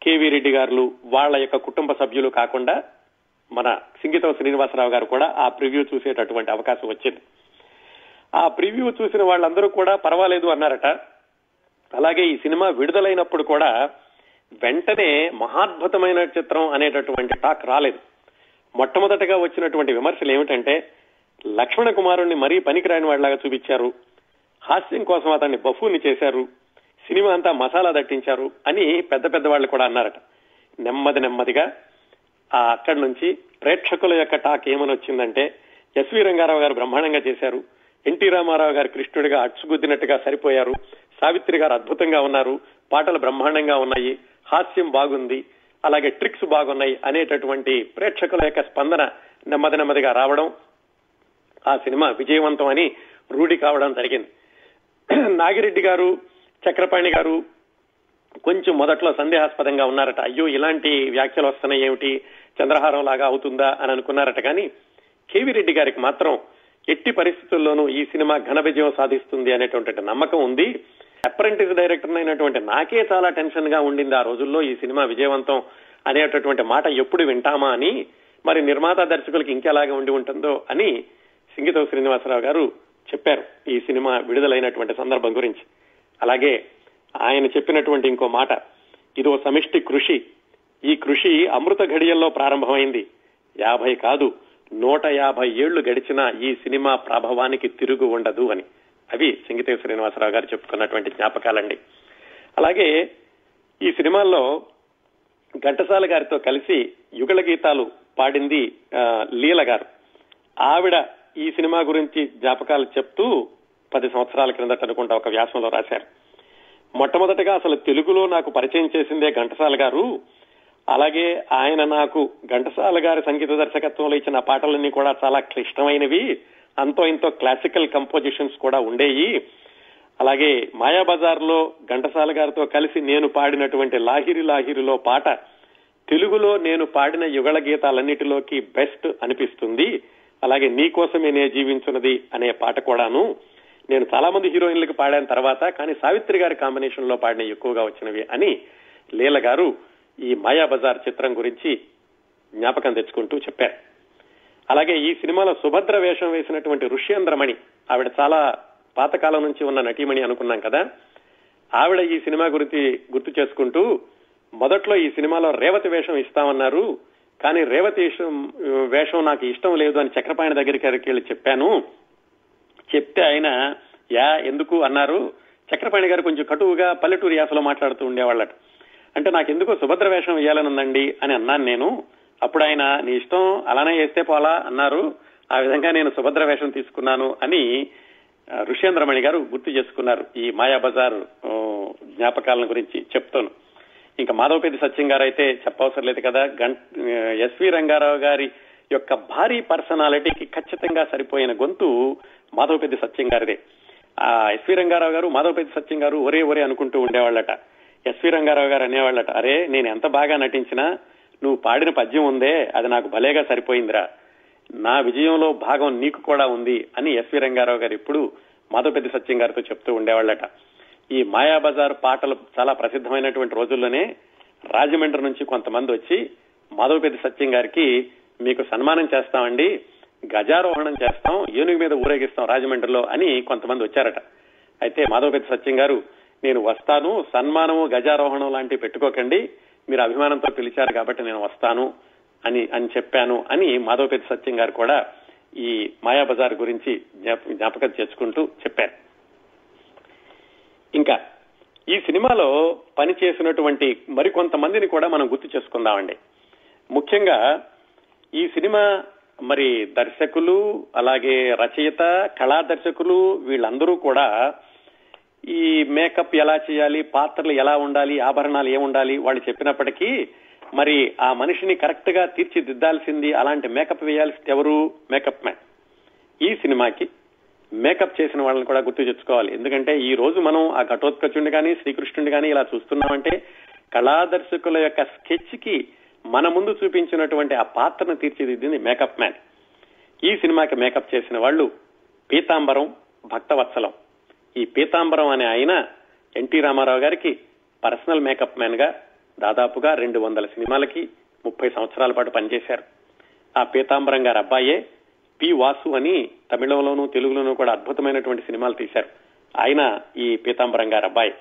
కేవీ రెడ్డి గారు వాళ్ళ యొక్క కుటుంబ సభ్యులు కాకుండా మన సింగితం శ్రీనివాసరావు గారు కూడా ఆ ప్రివ్యూ చూసేటటువంటి అవకాశం వచ్చింది. ఆ ప్రివ్యూ చూసిన వాళ్ళందరూ కూడా పర్వాలేదు అన్నారట. అలాగే ఈ సినిమా విడుదలైనప్పుడు కూడా వెంటనే మహాద్భుతమైన చిత్రం అనేటటువంటి టాక్ రాలేదు. మొట్టమొదటగా వచ్చినటువంటి విమర్శలు ఏమిటంటే, లక్ష్మణ కుమారుణ్ణి మరీ పనికిరాని వాడిలాగా చూపించారు, హాస్యం కోసం అతన్ని బఫూని చేశారు, సినిమా అంతా మసాలా దట్టించారు అని పెద్ద పెద్ద వాళ్ళు కూడా అన్నారట. నెమ్మదిగా అక్కడి నుంచి ప్రేక్షకుల యొక్క టాక్ ఏమని వచ్చిందంటే, ఎస్వి రంగారావు గారు బ్రహ్మాండంగా చేశారు, ఎన్టీ రామారావు గారు కృష్ణుడిగా అచ్చుగుద్దినట్టుగా సరిపోయారు, సావిత్రి గారు అద్భుతంగా ఉన్నారు, పాటలు బ్రహ్మాండంగా ఉన్నాయి, హాస్యం బాగుంది, అలాగే ట్రిక్స్ బాగున్నాయి అనేటటువంటి ప్రేక్షకుల యొక్క స్పందన నెమ్మదిగా రావడం, ఆ సినిమా విజయవంతం అని రూఢి కావడం జరిగింది. నాగిరెడ్డి గారు, చక్రపాణి గారు కొంచెం మొదట్లో సందేహాస్పదంగా ఉన్నారట. అయ్యో ఇలాంటి వ్యాఖ్యలు వస్తున్నాయి ఏమిటి, చంద్రహారం లాగా అవుతుందా అని అనుకున్నారట. కానీ కేవీ రెడ్డి గారికి మాత్రం ఎట్టి పరిస్థితుల్లోనూ ఈ సినిమా ఘన విజయం సాధిస్తుంది అనేటువంటి నమ్మకం ఉంది. అప్రెంటిస్ డైరెక్టర్ అయినటువంటి నాకే చాలా టెన్షన్ గా ఉండింది ఆ రోజుల్లో, ఈ సినిమా విజయవంతం అనేటటువంటి మాట ఎప్పుడు వింటామా అని. మరి నిర్మాత దర్శకులకి ఇంకెలాగా ఉండి ఉంటుందో అని సింగితం శ్రీనివాసరావు గారు చెప్పారు ఈ సినిమా విడుదలైనటువంటి సందర్భం గురించి. అలాగే ఆయన చెప్పినటువంటి ఇంకో మాట, ఇదో సమిష్టి కృషి, ఈ కృషి అమృత ఘడియల్లో ప్రారంభమైంది, 50 కాదు 150 ఏళ్లు గడిచినా ఈ సినిమా ప్రభావానికి తిరుగు ఉండదు అని. అవి సింగితం శ్రీనివాసరావు గారు చెప్పుకున్నటువంటి జ్ఞాపకాలండి. అలాగే ఈ సినిమాల్లో ఘంటసాల గారితో కలిసి యుగళ గీతాలు పాడింది లీల గారు. ఆవిడ ఈ సినిమా గురించి జ్ఞాపకాలు చెప్తూ 10 సంవత్సరాల క్రిందట అనుకుంటా ఒక వ్యాసంలో రాశారు. మొట్టమొదటిగా అసలు తెలుగులో నాకు పరిచయం చేసిందే ఘంటసాల గారు. అలాగే ఆయన నాకు ఘంటసాల గారి సంగీత దర్శకత్వంలో ఇచ్చిన పాటలన్నీ కూడా చాలా క్లిష్టమైనవి, అంతో ఇంతో క్లాసికల్ కంపోజిషన్స్ కూడా ఉండేవి. అలాగే మాయాబజార్ లో ఘంటసాల గారితో కలిసి నేను పాడినటువంటి లాహిరి లాహిరిలో పాట తెలుగులో నేను పాడిన యుగళ గీతాలన్నిటిలోకి బెస్ట్ అనిపిస్తుంది. అలాగే నీకోసమే నే జీవించున్నది అనే పాట కూడాను నేను చాలా మంది హీరోయిన్లకు పాడిన తర్వాత కానీ సావిత్రి గారి కాంబినేషన్ లో పాడిన ఎక్కువగా వచ్చినవి అని లీల గారు ఈ మాయాబజార్ చిత్రం గురించి జ్ఞాపకం తెచ్చుకుంటూ చెప్పారు. అలాగే ఈ సినిమాలో సుభద్ర వేషం వేసినటువంటి ఋష్యేంద్రమణి, ఆవిడ చాలా పాతకాలం నుంచి ఉన్న నటీమణి అనుకున్నాం కదా, ఆవిడ ఈ సినిమా గురించి గుర్తు చేసుకుంటూ మొదట్లో ఈ సినిమాలో రేవతి వేషం ఇస్తామన్నారు, కానీ రేవతి వేషం నాకు ఇష్టం లేదు అని చక్రపాణి దగ్గరికి వెళ్ళి చెప్పాను. చెప్తే ఆయన ఎందుకు అన్నారు. చక్రపాణి గారు కొంచెం కటువుగా పల్లెటూరు యాసలో మాట్లాడుతూ ఉండేవాళ్ళట. అంటే నాకు ఎందుకో సుభద్ర వేషం వేయాలనుందండి అని అన్నాను నేను. అప్పుడు ఆయన నీ ఇష్టం అలానే వేస్తే పోలా అన్నారు. ఆ విధంగా నేను సుభద్ర వేషం తీసుకున్నాను అని ఋష్యేంద్రమణి గారు గుర్తు చేసుకున్నారు ఈ మాయాబజార్ జ్ఞాపకాలను గురించి చెప్తాను. ఇంకా మాధవపేది సత్యం గారు అయితే చెప్పవసరం లేదు కదా. ఎస్వి రంగారావు గారి యొక్క భారీ పర్సనాలిటీకి ఖచ్చితంగా సరిపోయిన గొంతు మాధవపేది సత్యం గారిదే. ఆ ఎస్వి రంగారావు గారు మాధవపేది సత్యం గారు ఒరే ఒరే అనుకుంటూ ఉండేవాళ్లట. ఎస్వి రంగారావు గారు అనేవాళ్లట, అరే నేను ఎంత బాగా నటించినా నువ్వు పాడిన పద్యం ఉందే అది నాకు భలేగా సరిపోయిందిరా, నా విజయంలో భాగం నీకు కూడా ఉంది అని ఎస్వి రంగారావు గారు ఇప్పుడు మాధవపేది సత్యం గారితో చెప్తూ ఉండేవాళ్లట. ఈ మాయాబజార్ పాటలు చాలా ప్రసిద్ధమైనటువంటి రోజుల్లోనే రాజమండ్రి నుంచి కొంతమంది వచ్చి మాధవపేది సత్యం గారికి మీకు సన్మానం చేస్తామండి, గజారోహణం చేస్తాం, ఏనుగు మీద ఊరేగిస్తాం రాజమండ్రిలో అని కొంతమంది వచ్చారట. అయితే మాధవపేది సత్యం గారు నేను వస్తాను, సన్మానము గజారోహణం లాంటివి పెట్టుకోకండి, మీరు అభిమానంతో పిలిచారు కాబట్టి నేను వస్తాను అని చెప్పాను అని మాధవపేది సత్యం గారు కూడా ఈ మాయాబజార్ గురించి జ్ఞాపకం చేసుకుంటూ చెప్పారు. ఇంకా ఈ సినిమాలో పనిచేసినటువంటి మరికొంతమందిని కూడా మనం గుర్తు చేసుకుందామండి. ముఖ్యంగా ఈ సినిమా మరి దర్శకులు అలాగే రచయిత కళా దర్శకులు వీళ్ళందరూ కూడా ఈ మేకప్ ఎలా చేయాలి, పాత్రలు ఎలా ఉండాలి, ఆభరణాలు ఏముండాలి వాళ్ళు చెప్పినప్పటికీ మరి ఆ మనిషిని కరెక్ట్ గా తీర్చిదిద్దాల్సింది, అలాంటి మేకప్ వేయాల్సింది ఎవరు? Makeup man. ఈ సినిమాకి మేకప్ చేసిన వాళ్ళని కూడా గుర్తు తెచ్చుకోవాలి. ఎందుకంటే ఈ రోజు మనం ఆ ఘటోత్కచుడిని కానీ శ్రీకృష్ణుడిని కానీ ఇలా చూస్తున్నామంటే కళాదర్శకుల యొక్క స్కెచ్ కి మన ముందు చూపించినటువంటి ఆ పాత్రను తీర్చిదిద్దింది మేకప్ మ్యాన్. ఈ సినిమాకి మేకప్ చేసిన వాళ్ళు పీతాంబరం, భక్తవత్సలం. ఈ పీతాంబరం అనే ఆయన ఎన్టీ రామారావు గారికి పర్సనల్ మేకప్ మ్యాన్ గా దాదాపుగా 200 సినిమాలకి 30 సంవత్సరాల పాటు పనిచేశారు. ఆ పీతాంబరం గారి అబ్బాయే పి వాసు అని తమిళంలోనూ తెలుగులోనూ కూడా అద్భుతమైనటువంటి సినిమాలు తీశారు. ఆయన ఈ పీతాంబరం గారి అబ్బాయి.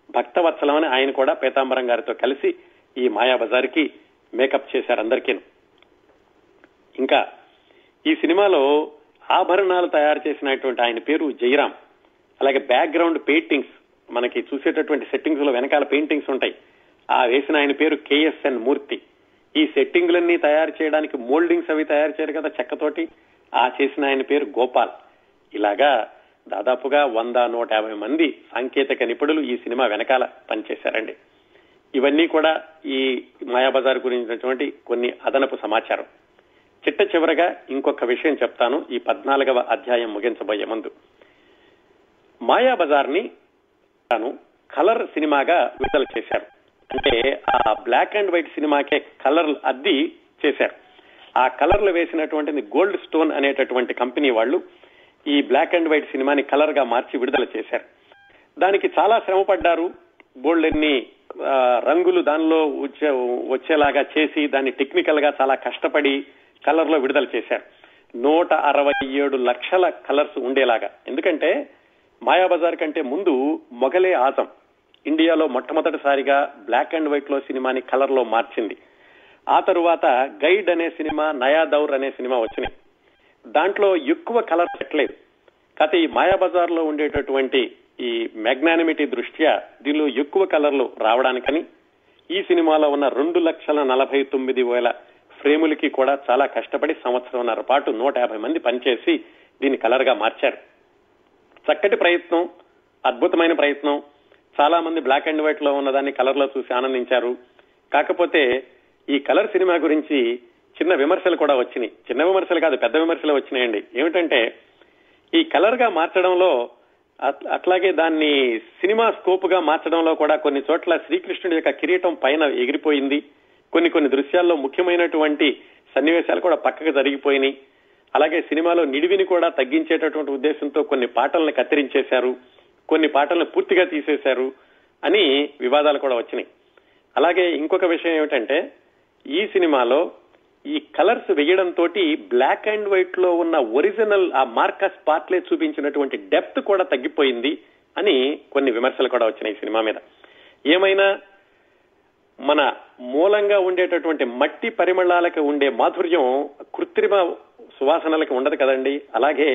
భక్తవత్సలం అని ఆయన కూడా పీతాంబరం గారితో కలిసి ఈ మాయాబజార్కి మేకప్ చేశారు అందరికీ. ఇంకా ఈ సినిమాలో ఆభరణాలు తయారు చేసినటువంటి ఆయన పేరు జయరాం. అలాగే బ్యాక్గ్రౌండ్ పెయింటింగ్స్ మనకి చూసేటటువంటి సెట్టింగ్స్ లో వెనకాల పెయింటింగ్స్ ఉంటాయి, ఆ వేసిన ఆయన పేరు కేఎస్ఎన్ మూర్తి. ఈ సెట్టింగ్లన్నీ తయారు చేయడానికి మోల్డింగ్స్ అవి తయారు చేయరు కదా చెక్కతోటి, ఆ చేసిన ఆయన పేరు గోపాల్. ఇలాగా దాదాపుగా 100-150 మంది సాంకేతిక నిపుణులు ఈ సినిమా వెనకాల పనిచేశారండి. ఇవన్నీ కూడా ఈ మాయాబజార్ గురించినటువంటి కొన్ని అదనపు సమాచారం. చిట్ట చివరగా ఇంకొక విషయం చెప్తాను ఈ 14వ అధ్యాయం ముగించబోయే ముందు. మాయాబజార్ ని కలర్ సినిమాగా విడుదల చేశారు. అంటే ఆ బ్లాక్ అండ్ వైట్ సినిమాకే కలర్ అద్ది చేశారు. ఆ కలర్లు వేసినటువంటి గోల్డ్ స్టోన్ అనేటటువంటి కంపెనీ వాళ్ళు ఈ బ్లాక్ అండ్ వైట్ సినిమాని కలర్ గా మార్చి విడుదల చేశారు. దానికి చాలా శ్రమ పడ్డారు. బోల్డెన్ని రంగులు దానిలో వచ్చేలాగా చేసి దాన్ని టెక్నికల్ గా చాలా కష్టపడి కలర్ లో విడుదల చేశారు. 167 లక్షల కలర్స్ ఉండేలాగా. ఎందుకంటే మాయాబజార్ కంటే ముందు మొగలే ఆజం ఇండియాలో మొట్టమొదటిసారిగా బ్లాక్ అండ్ వైట్ లో సినిమాని కలర్ లో మార్చింది. ఆ తరువాత గైడ్ అనే సినిమా, నయా దౌర్ అనే సినిమా వచ్చినాయి. దాంట్లో ఎక్కువ కలర్ పెట్టలేదు. కాకపోతే ఈ మాయాబజార్ లో ఉండేటటువంటి ఈ మ్యాగ్నానిమిటీ దృష్ట్యా దీనిలో ఎక్కువ కలర్లు రావడానికని ఈ సినిమాలో ఉన్న 2,49,000 ఫ్రేములకి కూడా చాలా కష్టపడి 1.5 సంవత్సరం పాటు 150 మంది పనిచేసి దీన్ని కలర్ గా మార్చారు. చక్కటి ప్రయత్నం, అద్భుతమైన ప్రయత్నం. చాలా మంది బ్లాక్ అండ్ వైట్ లో ఉన్నదాన్ని కలర్ లో చూసి ఆనందించారు. కాకపోతే ఈ కలర్ సినిమా గురించి చిన్న విమర్శలు కూడా వచ్చినాయి. చిన్న విమర్శలు కాదు, పెద్ద విమర్శలు వచ్చినాయండి. ఏమిటంటే ఈ కలర్ గా మార్చడంలో అట్లాగే దాన్ని సినిమా స్కోప్ గా మార్చడంలో కూడా కొన్ని చోట్ల శ్రీకృష్ణుడి యొక్క కిరీటం పైన ఎగిరిపోయింది. కొన్ని దృశ్యాల్లో ముఖ్యమైనటువంటి సన్నివేశాలు కూడా పక్కకు జరిగిపోయినాయి. అలాగే సినిమాలో నిడివిని కూడా తగ్గించేటటువంటి ఉద్దేశంతో కొన్ని పాటలను కత్తిరించేశారు, కొన్ని పాటలను పూర్తిగా తీసేశారు అని వివాదాలు కూడా వచ్చినాయి. అలాగే ఇంకొక విషయం ఏమిటంటే, ఈ సినిమాలో ఈ కలర్స్ వేయడంతో బ్లాక్ అండ్ వైట్ లో ఉన్న ఒరిజినల్ ఆ మార్కస్ పార్ట్లే చూపించినటువంటి డెప్త్ కూడా తగ్గిపోయింది అని కొన్ని విమర్శలు కూడా వచ్చినాయి ఈ సినిమా మీద. ఏమైనా మన మూలంగా ఉండేటటువంటి మట్టి పరిమళాలకు ఉండే మాధుర్యం కృత్రిమ సువాసనలకి ఉండదు కదండి. అలాగే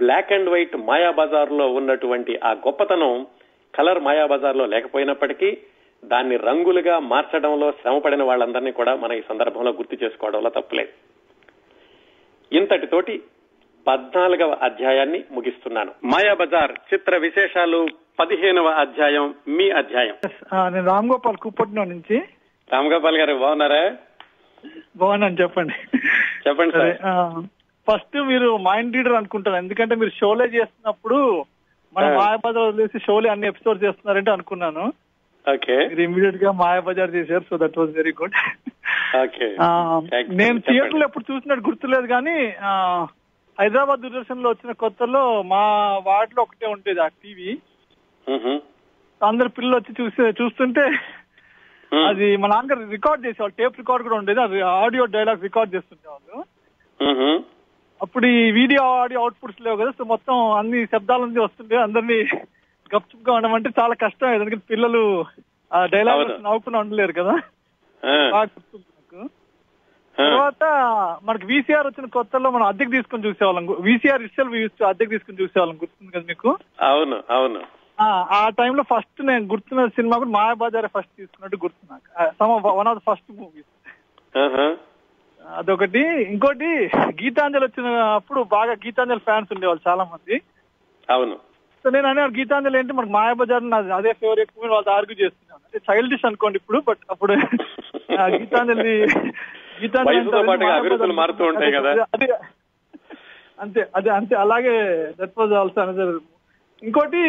బ్లాక్ అండ్ వైట్ మాయాబజార్ లో ఉన్నటువంటి ఆ గొప్పతనం కలర్ మాయాబజార్ లో లేకపోయినప్పటికీ దాన్ని రంగులుగా మార్చడంలో శ్రమపడిన వాళ్ళందరినీ కూడా మనం ఈ సందర్భంలో గుర్తు చేసుకోవడంలో తప్పులేదు. ఇంతటితోటి 14వ అధ్యాయాన్ని ముగిస్తున్నాను. మాయాబజార్ చిత్ర విశేషాలు 15వ అధ్యాయం మీ అధ్యాయం. నేను రామ్ గోపాల్ కూపట్నం నుంచి. రామ్ గోపాల్ గారు బాగున్నారా? బాగున్నాను, చెప్పండి. చెప్పండి సార్. ఫస్ట్ మీరు మైండ్ రీడర్ అనుకుంటాను, ఎందుకంటే మీరు షోలే చేస్తున్నప్పుడు మన మాయాబజార్ వదిలేసి షోలే అన్ని ఎపిసోడ్ చేస్తున్నారంటే అనుకున్నాను. మీరు ఇమీడియట్ గా మాయాబజార్ చేశారు, so that was very good. నేను థియేటర్ లో ఎప్పుడు చూసినట్టు గుర్తులేదు, కానీ హైదరాబాద్ దూరదర్శన్ లో వచ్చిన కొత్తలో మా వార్డులో ఒకటే ఉండేది ఆ టీవీ. అందరు పిల్లలు వచ్చి చూస్తుంటే అది మా నాన్నగారు రికార్డ్ చేసేవాళ్ళు, టేప్ రికార్డ్ కూడా ఉండేది, అది ఆడియో డైలాగ్ రికార్డ్ చేస్తుండేవాళ్ళు. అప్పుడు ఈ వీడియో ఆడియో అవుట్పుట్స్ లేవు కదా, సో మొత్తం అన్ని శబ్దాల నుంచి వస్తుండే. అందరినీ గప్చుప్ గా ఉండమంటే చాలా కష్టం, ఎందుకంటే పిల్లలు ఆ డైలాగ్ నవ్వుకుని ఉండలేరు కదా. బాగా గుర్తుంది నాకు. తర్వాత మనకి వీసీఆర్ వచ్చిన కొత్తలో మనం అద్దెకి తీసుకుని చూసేవాళ్ళం. వీసీఆర్ ఇస్సెల్ఫ్ అద్దెకి తీసుకుని చూసేవాళ్ళం, గుర్తుంది కదా మీకు? అవును అవును. ఆ టైంలో ఫస్ట్ నేను గుర్తున్న సినిమా కూడా మాయాబజార్ ఫస్ట్ తీసుకున్నట్టు గుర్తు నాకు. One of the first movies అదొకటి. ఇంకోటి గీతాంజలి వచ్చినప్పుడు బాగా గీతాంజలి ఫ్యాన్స్ ఉండేవాళ్ళు చాలా మంది. అవును. సో నేను అనే గీతాంజలి ఏంటి మనకు మాయాబజార్ అదే ఫేవరెట్ మూవీ వాళ్ళతో ఆర్గ్యూ చేస్తున్నాను. అంటే చైల్డిష్ అనుకోండి ఇప్పుడు, బట్ అప్పుడు గీతాంజలి అంతే అదే అంతే. అలాగే దట్ వాజ్ ఆల్సో అనదర్. ఇంకోటి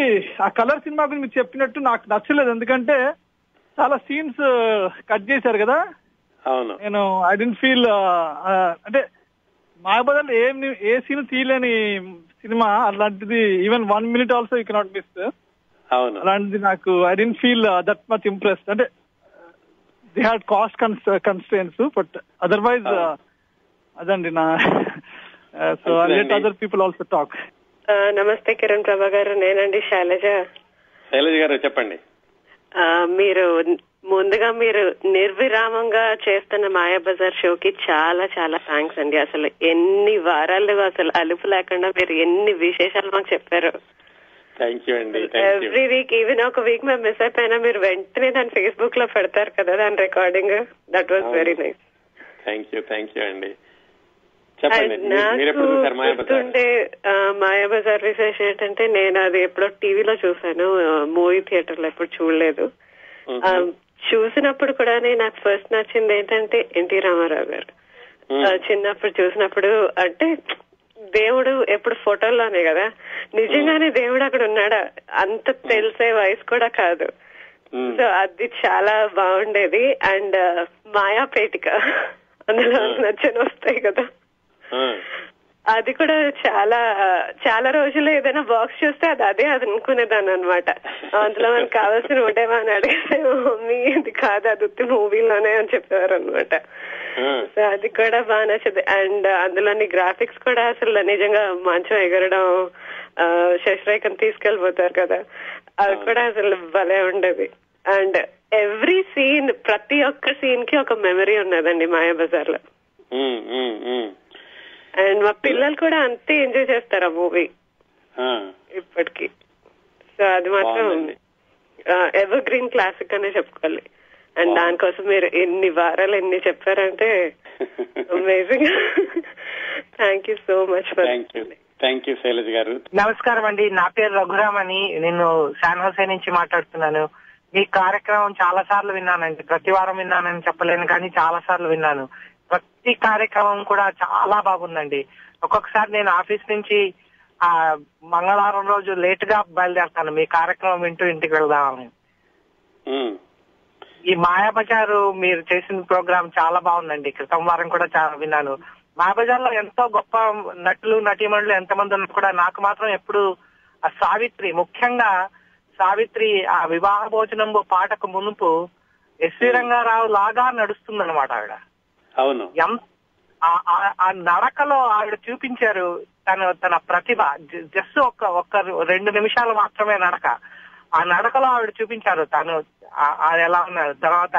ఆ కలర్ సినిమా గురించి మీరు చెప్పినట్టు నాకు నచ్చలేదు, ఎందుకంటే చాలా సీన్స్ కట్ చేశారు కదా. అవును. నేను ఐ డెంట్ ఫీల్ అంటే మాయాబజార్ ఏ సీన్ తీయలేని సినిమా అలాంటిది. Even 1 minute also you cannot miss. అవును. అలాంటిది నాకు I don't feel that much impressed. అంటే they had cost constraints, but otherwise అదండి నా. So I let other people also talk. నమస్తే కిరణ్ ప్రభా గారు, నేనండి శైలజ. శైలజ గారు చెప్పండి. మీరు ముందుగా మీరు నిర్విరామంగా చేస్తున్న మాయాబజార్ షోకి చాలా చాలా థ్యాంక్స్ అండి. అసలు ఎన్ని వారాలు అసలు అలుపు లేకుండా మీరు ఎన్ని విశేషాలు మాకు చెప్పారు. ఎవ్రీ వీక్, ఈవెన్ ఒక వీక్ మేము మిస్ అయిపోయినా మీరు వెంటనే దాన్ని ఫేస్బుక్ లో పెడతారు కదా దాని recording. That was very nice. Thank you అండి. నాకు గుర్తుండే మాయాబజార్ విశేషం ఏంటంటే, నేను అది ఎప్పుడో టీవీలో చూసాను, మూవీ థియేటర్ లో ఎప్పుడు చూడలేదు. చూసినప్పుడు కూడా నాకు ఫస్ట్ నచ్చింది ఏంటంటే ఎన్టీ రామారావు గారు. చిన్నప్పుడు చూసినప్పుడు అంటే దేవుడు ఎప్పుడు ఫోటోల్లోనే కదా, నిజంగానే దేవుడు అక్కడ ఉన్నాడా అంత తెలిసే వయసు కూడా కాదు. సో అది చాలా బాగుండేది. అండ్ మాయాపేటిక అందులో నచ్చని వస్తాయి కదా, అది కూడా చాలా చాలా రోజులు ఏదైనా బాక్స్ చూస్తే అది అదే అది అనుకునేదాన్ని అనమాట. అందులో మనకు కావాల్సిన ఉండేవా అని అడిగితే మమ్మీ ఇది కాదు, అది ఉత్తి మూవీలోనే అని చెప్పేవారు అనమాట. సో అది కూడా బాగా నచ్చింది. అండ్ అందులోని గ్రాఫిక్స్ కూడా అసలు నిజంగా మంచం ఎగరడం, శశిరేఖను తీసుకెళ్లిపోతారు కదా, అది కూడా అసలు భలే ఉండేది. అండ్ ఎవ్రీ సీన్, ప్రతి ఒక్క సీన్ కి ఒక మెమరీ ఉన్నదండి మాయాబజార్ లో. అండ్ మా పిల్లలు కూడా అంతే ఎంజాయ్ చేస్తారు ఆ మూవీ ఇప్పటికి. సో అది మాత్రం ఎవర్ గ్రీన్ క్లాసిక్ అనే చెప్పుకోవాలి. అండ్ దానికోసం మీరు ఎన్ని వారాలు ఎన్ని చెప్పారంటే amazing. Thank you so much for. Thank you Shailaja గారు. నమస్కారం అండి, నా పేరు రఘురామ్ అని, నేను శాన్ హోసే నుంచి మాట్లాడుతున్నాను. మీ కార్యక్రమం చాలా సార్లు విన్నానండి, ప్రతి వారం విన్నానని చెప్పలేను కానీ చాలా సార్లు విన్నాను. ప్రతి కార్యక్రమం కూడా చాలా బాగుందండి. ఒక్కొక్కసారి నేను ఆఫీస్ నుంచి మంగళవారం రోజు లేట్ గా బయలుదేరతాను మీ కార్యక్రమం వింటూ ఇంటికి వెళ్దామని. ఈ మాయాబజారు మీరు చేసిన ప్రోగ్రామ్ చాలా బాగుందండి. క్రితం వారం కూడా చాలా విన్నాను. మాయాబజార్ లో ఎంతో గొప్ప నటులు నటీమణులు ఎంతమంది ఉన్నా కూడా నాకు మాత్రం ఎప్పుడు ఆ సావిత్రి, ముఖ్యంగా సావిత్రి ఆ వివాహ భోజనం పాటకు మునుపు ఎస్వి రంగారావు లాగా నడుస్తుందన్నమాట ఆవిడ. అవును. ఆ నడకలో ఆవిడ చూపించారు తన ప్రతిభ. జస్ట్ ఒక్క 2 నిమిషాలు మాత్రమే నడక. ఆ నడకలో ఆవిడ చూపించారు తను ఎలా ఉన్నారు. తర్వాత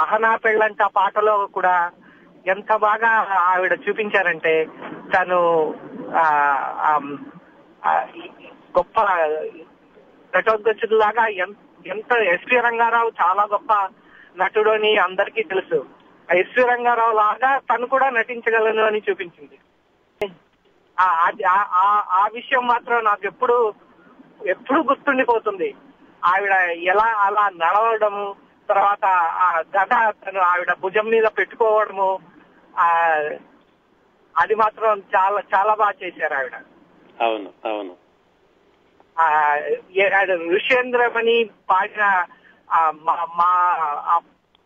అహనా పెళ్ళంట పాటలో కూడా ఎంత బాగా ఆవిడ చూపించారంటే తను గొప్ప ఘటోత్కచుడిలాగా ఎంత ఎస్వి రంగారావు చాలా గొప్ప నటుడు అని అందరికీ తెలుసు. ఎస్వి రంగారావు లాగా తను కూడా నటించగలను అని చూపించింది. ఆ విషయం మాత్రం నాకు ఎప్పుడు గుర్తుండిపోతుంది. ఆవిడ ఎలా అలా నడవడము, తర్వాత ఆ గద తను ఆవిడ భుజం మీద పెట్టుకోవడము, అది మాత్రం చాలా చాలా బాగా చేశారు ఆవిడ. అవును అవును. ఋషేంద్రమణి పాడిన మా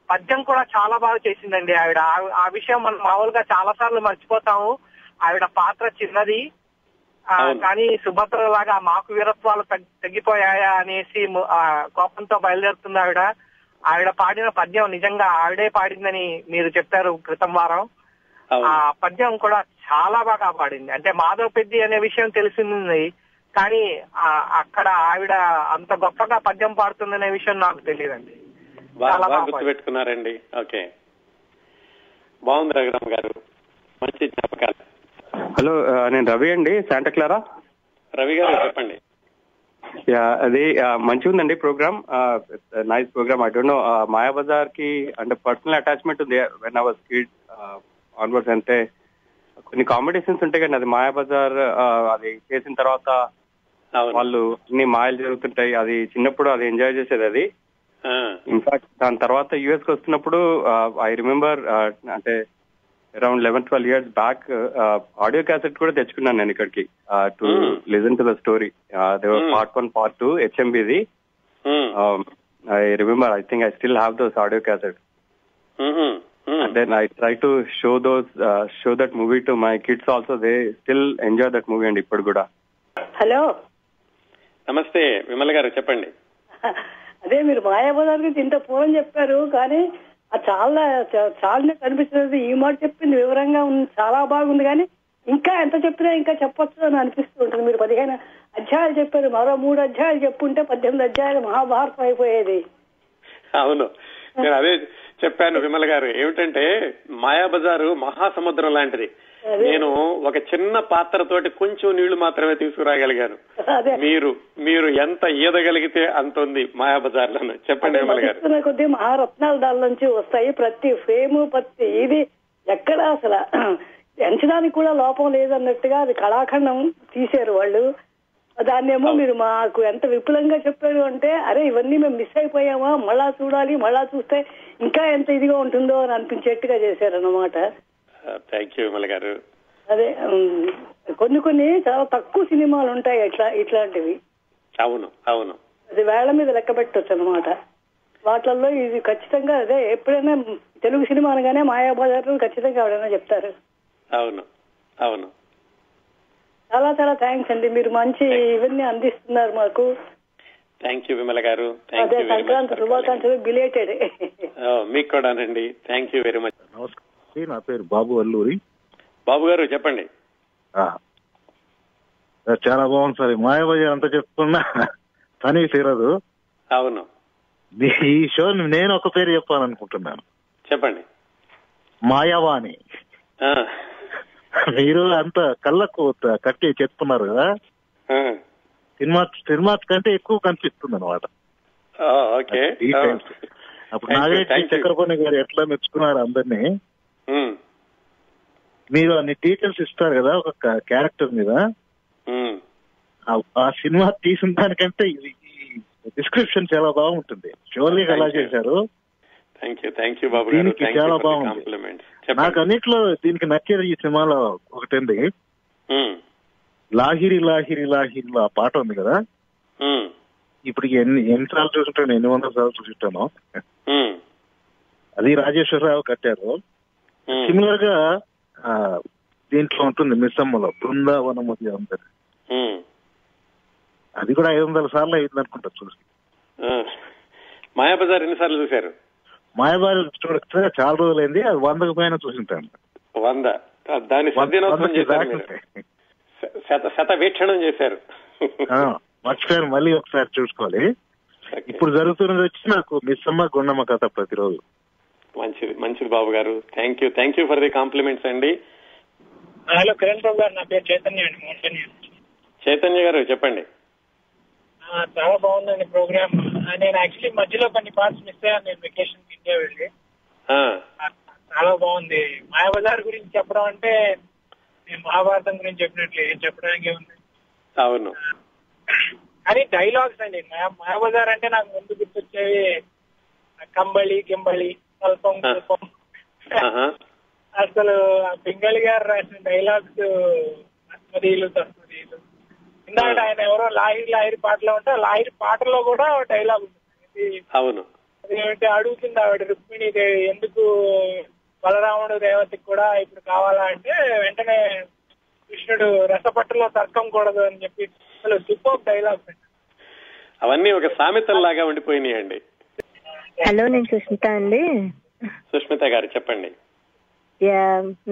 పద్యం కూడా చాలా బాగా చేసిందండి ఆవిడ. ఆ విషయం మనం మామూలుగా చాలా సార్లు మర్చిపోతాము. ఆవిడ పాత్ర చిన్నది, కానీ సుభద్ర లాగా మాకు వీరత్వాలు తగ్గిపోయాయా అనేసి కోపంతో బయలుదేరుతుంది ఆవిడ. ఆవిడ పాడిన పద్యం నిజంగా ఆవిడే పాడిందని మీరు చెప్పారు క్రితం వారం. ఆ పద్యం కూడా చాలా బాగా పాడింది. అంటే మాధవ పెద్ది అనే విషయం తెలిసింది, కానీ అక్కడ ఆవిడ అంత గొప్పగా పద్యం పాడుతుందనే విషయం నాకు తెలియదండి. బాగా గుర్తుపెట్టుకున్నారండి. ఓకే, బాగుంది రఘురామ్ గారు, మంచి జ్ఞాపకాలు. హలో, నేను రవి అండి, శాంటా క్లారా. రవి గారు చెప్పండి. అది మంచిగా ఉందండి program, nice program. I don't know, Mayabazar కి అంటే పర్సనల్ అటాచ్మెంట్ ఉంది when I was kid onwards. అంటే కొన్ని కాంపిటీషన్స్ ఉంటాయి కానీ అది మాయాబజార్ అది చేసిన తర్వాత వాళ్ళు అన్ని మాయలు జరుగుతుంటాయి. అది చిన్నప్పుడు అది ఎంజాయ్ చేసేది. అది ఇన్ఫాక్ట్ దాని తర్వాత యుఎస్ కి వస్తున్నప్పుడు ఐ రిమెంబర్ అంటే around 11-12 years back audio cassette కూడా తెచ్చుకున్నాను నేను ఇక్కడికి to listen to the story. Part 1 part 2 HMBది. I remember, I think I still have those audio cassette. And then I try to show that movie to my kids also. They still enjoy that movie and ఇప్పుడు కూడా. Hello, నమస్తే విమల గారు, చెప్పండి. అదే మీరు మాయాబజార్ గురించి ఇంత పూర్వం చెప్పారు, కానీ అది చాలా కనిపిస్తుంది. ఈ మాట చెప్పింది వివరంగా ఉంది, చాలా బాగుంది. కానీ ఇంకా ఎంత చెప్పినా ఇంకా చెప్పొచ్చు అని అనిపిస్తూ ఉంటుంది. మీరు 15 అధ్యాయాలు చెప్పారు, మరో 3 అధ్యాయాలు చెప్పుంటే 18 అధ్యాయాలు మహాభారతం అయిపోయేది. అవును, నేను అదే చెప్పాను విమల గారు. ఏమిటంటే మాయాబజారు మహాసముద్రం లాంటిది. నేను ఒక చిన్న పాత్రతోటి కొంచెం నీళ్లు మాత్రమే తీసుకురాగలిగాను. మీరు ఎంత ఈదగలిగితే అంత ఉంది మాయాబజార్ లో. చెప్పండి విమల గారు. కొద్ది మహారత్నాలు దాని నుంచి వస్తాయి. ప్రతి ఫ్రేము, ప్రతి ఇది ఎక్కడ అసలు ఎంచడానికి కూడా లోపం లేదన్నట్టుగా అది కళాఖండం తీశారు వాళ్ళు. దాన్నేమో మీరు మాకు ఎంత విపులంగా చెప్పారు అంటే, అరే ఇవన్నీ మేము మిస్ అయిపోయామా, మళ్ళా చూడాలి, మళ్ళా చూస్తే ఇంకా ఎంత ఇదిగా ఉంటుందో అని అనిపించేట్టుగా చేశారన్నమాట. థ్యాంక్ యూ విమల గారు. అదే కొన్ని చాలా తక్కువ సినిమాలు ఉంటాయి ఇట్లాంటివి. అవును అవును, అది వేళ్ల మీద లెక్క పెట్టొచ్చు అనమాట. వాటిల్లో ఇది ఖచ్చితంగా అదే. ఎప్పుడైనా తెలుగు సినిమా అనగానే మాయాబజార్ ఖచ్చితంగా ఎవరైనా చెప్తారు. అవును అవును. చాలా చాలా థ్యాంక్స్ అండి, మీరు మంచి ఇవన్నీ అందిస్తున్నారు మాకు. థ్యాంక్ యూ విమల గారు. అదే సంక్రాంతి శుభాకాంక్షలు బిలేటెడ్. మీకు కూడానండి. Thank you very much. నమస్కారం, నా పేరు బాబు అల్లూరి. బాబు గారు చెప్పండి. చాలా బాగుంది సార్. మాయాబజార్ అంతా చెప్పుకున్నా పని తీరదు. అవును, ఈ షో నేను ఒక పేరు చెప్పాలనుకుంటున్నాను. చెప్పండి. మాయావాణి. మీరు అంత కళ్ళకు కట్టి చెప్తున్నారు కదా, సినిమా కంటే ఎక్కువ కనిపిస్తుంది అనమాట. అప్పుడు నాగేటి చక్రపాణి గారు ఎట్లా మెచ్చుకున్నారు అందరినీ. మీరు అన్ని డీటెయిల్స్ ఇస్తారు కదా ఒక క్యారెక్టర్ మీద. ఆ సినిమా తీసిన దానికంటే ఇది డిస్క్రిప్షన్ చాలా బాగుంటుంది. షోలీ ఎలా చేశారు. దీనికి చాలా బాగుంది. నాకు అన్నిట్లో దీనికి నచ్చేది ఈ సినిమాలో ఒకటండి, లాహిరి లాహిరి లాహిరిలో ఆ పాట ఉంది కదా, ఇప్పటికి ఎన్నిసార్లు చూసుంటాను, 800 సార్లు చూసుంటాను. అది రాజేశ్వరరావు కట్టారు. సిమిలర్ గా దీంట్లో ఉంటుంది మిస్సమ్మలో, బృందావనమతి అంటారు. అది కూడా 500 సార్లు అయింది అనుకుంటా చూసి. మాయాబజార్ ఎన్నిసార్లు చూశారు? మాయాబజార్ చూడక చాలా రోజులైంది, అది 100కు పైన చూసింటాను. 100 దాని సద్వినియోగం చేశారు, శత వీక్షణం చేశారు. మర్చిపోయారు, మళ్ళీ ఒకసారి చూసుకోవాలి. ఇప్పుడు జరుగుతున్నది వచ్చి నాకు మిస్సమ్మ గుండమ్మ కథ ప్రతిరోజు. మంచిది మంచిది బాబు గారు, thank you for the compliments అండి. హలో కిరణ్ బాబు గారు, నా పేరు చైతన్య అండి. చైతన్య గారు చెప్పండి. చాలా బాగుందండి ప్రోగ్రామ్. నేను యాక్చువల్లీ మధ్యలో కొన్ని పార్ట్స్ మిస్ అయ్యాను, నేను వెకేషన్ కి ఇండియా వెళ్ళి. చాలా బాగుంది. మాయాబజార్ గురించి చెప్పడం అంటే నేను మహాభారతం గురించి చెప్పినట్లే, చెప్పడానికి ఉంది. అవును, కానీ డైలాగ్స్ అండి. మాయాబజార్ అంటే నాకు ముందు గుర్తొచ్చేవి కంబళి గింబళి స్వల్పం స్వల్పం. అసలు పింగళి గారు రాసిన డైలాగ్స్ తస్మదీలు తస్మదీలు. ఇందాక ఆయన ఎవరో లాహిరి లాహిరి పాటలో ఉంటే లాహిరి పాటలో కూడా డైలాగ్ ఉంటుంది. అవును, అదేంటి అడుగుతుంది ఆవిడ రుక్మిణి దేవి, ఎందుకు బలరాముడు దేవతకి కూడా ఇప్పుడు కావాలా అంటే వెంటనే కృష్ణుడు రసపట్టులో తర్కం కూడదు అని చెప్పి అసలు సూపర్ డైలాగ్స్. అవన్నీ ఒక సామెతల్లాగా ఉండిపోయినాయండి. హలో, నేను సుష్మిత అండి. సుష్మిత గారు చెప్పండి.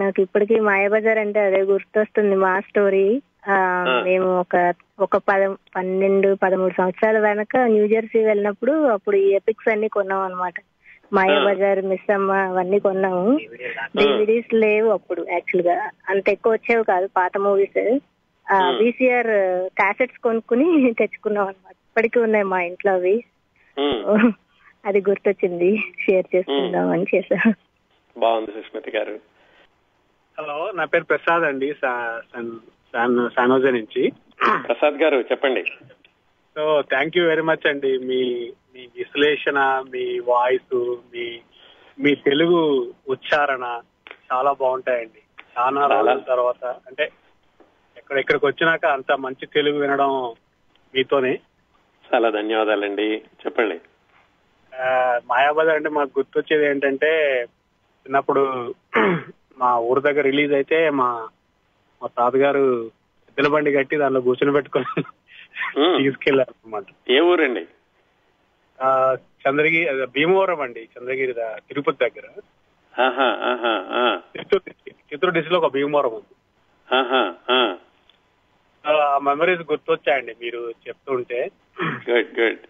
నాకు ఇప్పటికీ మాయాబజార్ అంటే అదే గుర్తొస్తుంది, మా స్టోరీ. మేము ఒక 12-13 సంవత్సరాల వెనక న్యూజెర్సీ వెళ్ళినప్పుడు అప్పుడు ఈ ఎపిక్స్ అన్ని కొన్నాం అనమాట. మాయాబజార్, మిస్సమ్మ అవన్నీ కొన్నాము. డివిడీస్ లేవు అప్పుడు, యాక్చువల్ గా అంత ఎక్కువ వచ్చేవి కాదు పాత మూవీస్. VCR క్యాసెట్స్ కొనుక్కుని తెచ్చుకున్నాం అనమాట. ఇప్పటికీ ఉన్నాయి మా ఇంట్లో అవి. అది గుర్తొచ్చింది, షేర్ చేసుకుందాం అని చేశాను. బాగుంది సుష్మిత గారు. హలో, నా పేరు ప్రసాద్ అండి, శానోజే నుంచి. ప్రసాద్ గారు చెప్పండి. So thank you very much అండి. మీ విశ్లేషణ, మీ వాయిస్, మీ తెలుగు ఉచ్చారణ చాలా బాగుంటాయండి. చాలా రోజుల తర్వాత అంటే ఎక్కడికి వచ్చినాక అంత మంచి తెలుగు వినడం మీతోనే. చాలా ధన్యవాదాలండి. చెప్పండి. మాయాబజార్ అంటే మాకు గుర్తొచ్చేది ఏంటంటే, చిన్నప్పుడు మా ఊరు దగ్గర రిలీజ్ అయితే మా తాతగారు ఎద్దుల బండి కట్టి దానిలో కూర్చొని పెట్టుకొని తీసుకెళ్లారు అనమాట. ఏ ఊరండి? చంద్రగిరి, భీమవరం అండి, చంద్రగిరి తిరుపతి దగ్గర. చిత్తూరు డిస్ట్రిక్ట్ లో ఒక భీమవరం ఉంది. ఆ మెమరీస్ గుర్తొచ్చాయండి మీరు చెప్తుంటే. గుడ్ గుడ్,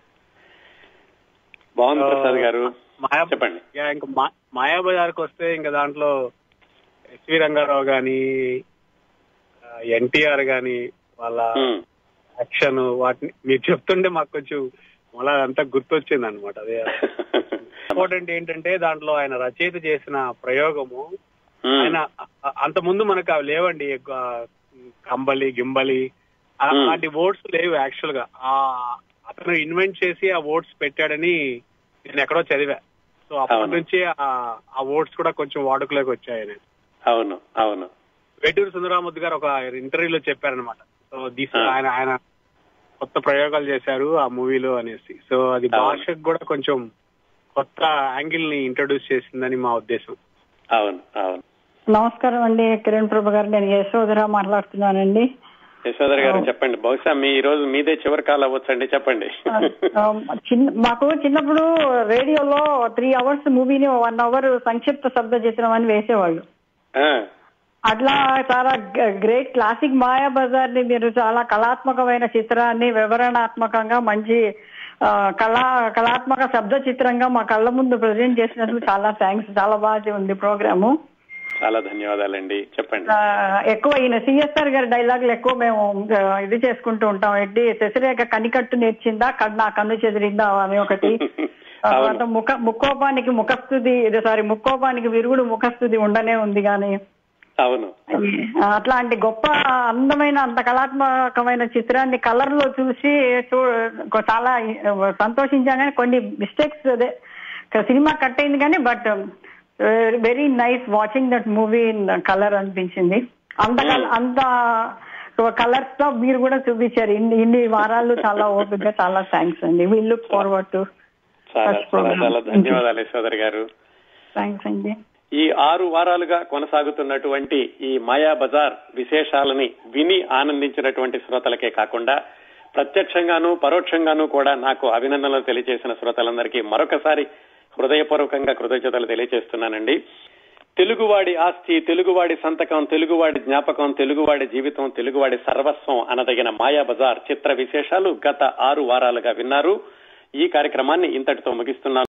బాగుంది ప్రసాద్ గారు. చెప్పండి. ఇంకా మాయాబజార్కి వస్తే ఇంకా దాంట్లో ఎస్వి రంగారావు గాని, ఎన్టీఆర్ గాని వాళ్ళ యాక్షన్, వాటిని మీరు చెప్తుంటే మాకు కొంచెం మళ్ళా అంతా గుర్తొచ్చింది అనమాట. అదే ఇంపార్టెంట్ ఏంటంటే దాంట్లో ఆయన రచయిత చేసిన ప్రయోగము, ఆయన అంత ముందు మనకు అవి లేవండి, కంబలి గింబలి అలాంటి వర్డ్స్ లేవు యాక్చువల్ గా. అతను ఇన్వెంట్ చేసి ఆ వర్డ్స్ పెట్టాడని నేను ఎక్కడో చదివా. సో అప్పటి నుంచి ఆ వర్డ్స్ కూడా కొంచెం వాడుకలోకి వచ్చాయని. అవును అవును, వేటూరి సుందరరామూర్తి గారు ఒక ఇంటర్వ్యూలో చెప్పారనమాట. సో ఆయన కొత్త ప్రయోగాలు చేశారు ఆ మూవీలో అనేసి. సో అది భాషకు కూడా కొంచెం కొత్త యాంగిల్ ని ఇంట్రొడ్యూస్ చేసిందని మా ఉద్దేశం. అవును అవును. నమస్కారం అండి, కిరణ్ ప్రభు గారు. నేను యశోధర మాట్లాడుతున్నానండి. యశోధర గారు చెప్పండి. బహుశా ఈ రోజు మీదే చివరి కాల్ అవ్వచ్చండి, చెప్పండి. మాకు చిన్నప్పుడు రేడియోలో 3 hours మూవీని 1 hour సంక్షిప్త శబ్ద చిత్రం అని వేసేవాళ్ళు. అట్లా చాలా గ్రేట్ క్లాసిక్ మాయాబజార్ ని మీరు చాలా కళాత్మకమైన చిత్రాన్ని వివరణాత్మకంగా మంచి కళాత్మక శబ్ద చిత్రంగా మా కళ్ళ ముందు ప్రజెంట్ చేసినందుకు చాలా థ్యాంక్స్. చాలా బాగా ఉంది ప్రోగ్రాము. చాలా ధన్యవాదాలండి. చెప్పండి. ఎక్కువ ఈయన సిఎస్ఆర్ గారి డైలాగులు ఎక్కువ మేము ఇది చేసుకుంటూ ఉంటాం. ఏంటి శశిరేఖ కనికట్టు నేర్చిందా, నా కన్ను చెదిరిందా అని ఒకటి. ముక్కోపానికి ముక్కోపానికి విరుగుడు ముఖస్థుతి ఉండనే ఉంది కానీ. అవును, అట్లాంటి గొప్ప అందమైన అంత కళాత్మకమైన చిత్రాన్ని కలర్ లో చూసి చాలా సంతోషించాను. కానీ కొన్ని మిస్టేక్స్, అదే సినిమా కట్ అయింది కానీ, but very nice watching that movie in colour అనిపించింది. అంత కలర్స్ తో మీరు కూడా చూపించారు ఇన్ని వారాలు. చాలా ఓపికగా, చాలా థ్యాంక్స్ అండి. వి లుక్ ఫార్వర్డ్ టు చాలా ధన్యవాదాలు యశోధర్ గారు. థ్యాంక్స్ అండి. ఈ 6 వారాలుగా కొనసాగుతున్నటువంటి ఈ మాయా బజార్ విశేషాలని విని ఆనందించినటువంటి శ్రోతలకే కాకుండా ప్రత్యక్షంగాను పరోక్షంగాను కూడా నాకు అభినందనలు తెలియజేసిన శ్రోతలందరికీ మరొకసారి హృదయపూర్వకంగా కృతజ్ఞతలు తెలియజేస్తున్నానండి. తెలుగువాడి ఆస్తి, తెలుగువాడి సంతకం, తెలుగువాడి జ్ఞాపకం, తెలుగువాడి జీవితం, తెలుగువాడి సర్వస్వం అనదగిన మాయా బజార్ చిత్ర విశేషాలు గత 6 వారాలుగా విన్నారు. ఈ కార్యక్రమాన్ని ఇంతటితో ముగిస్తున్నాను.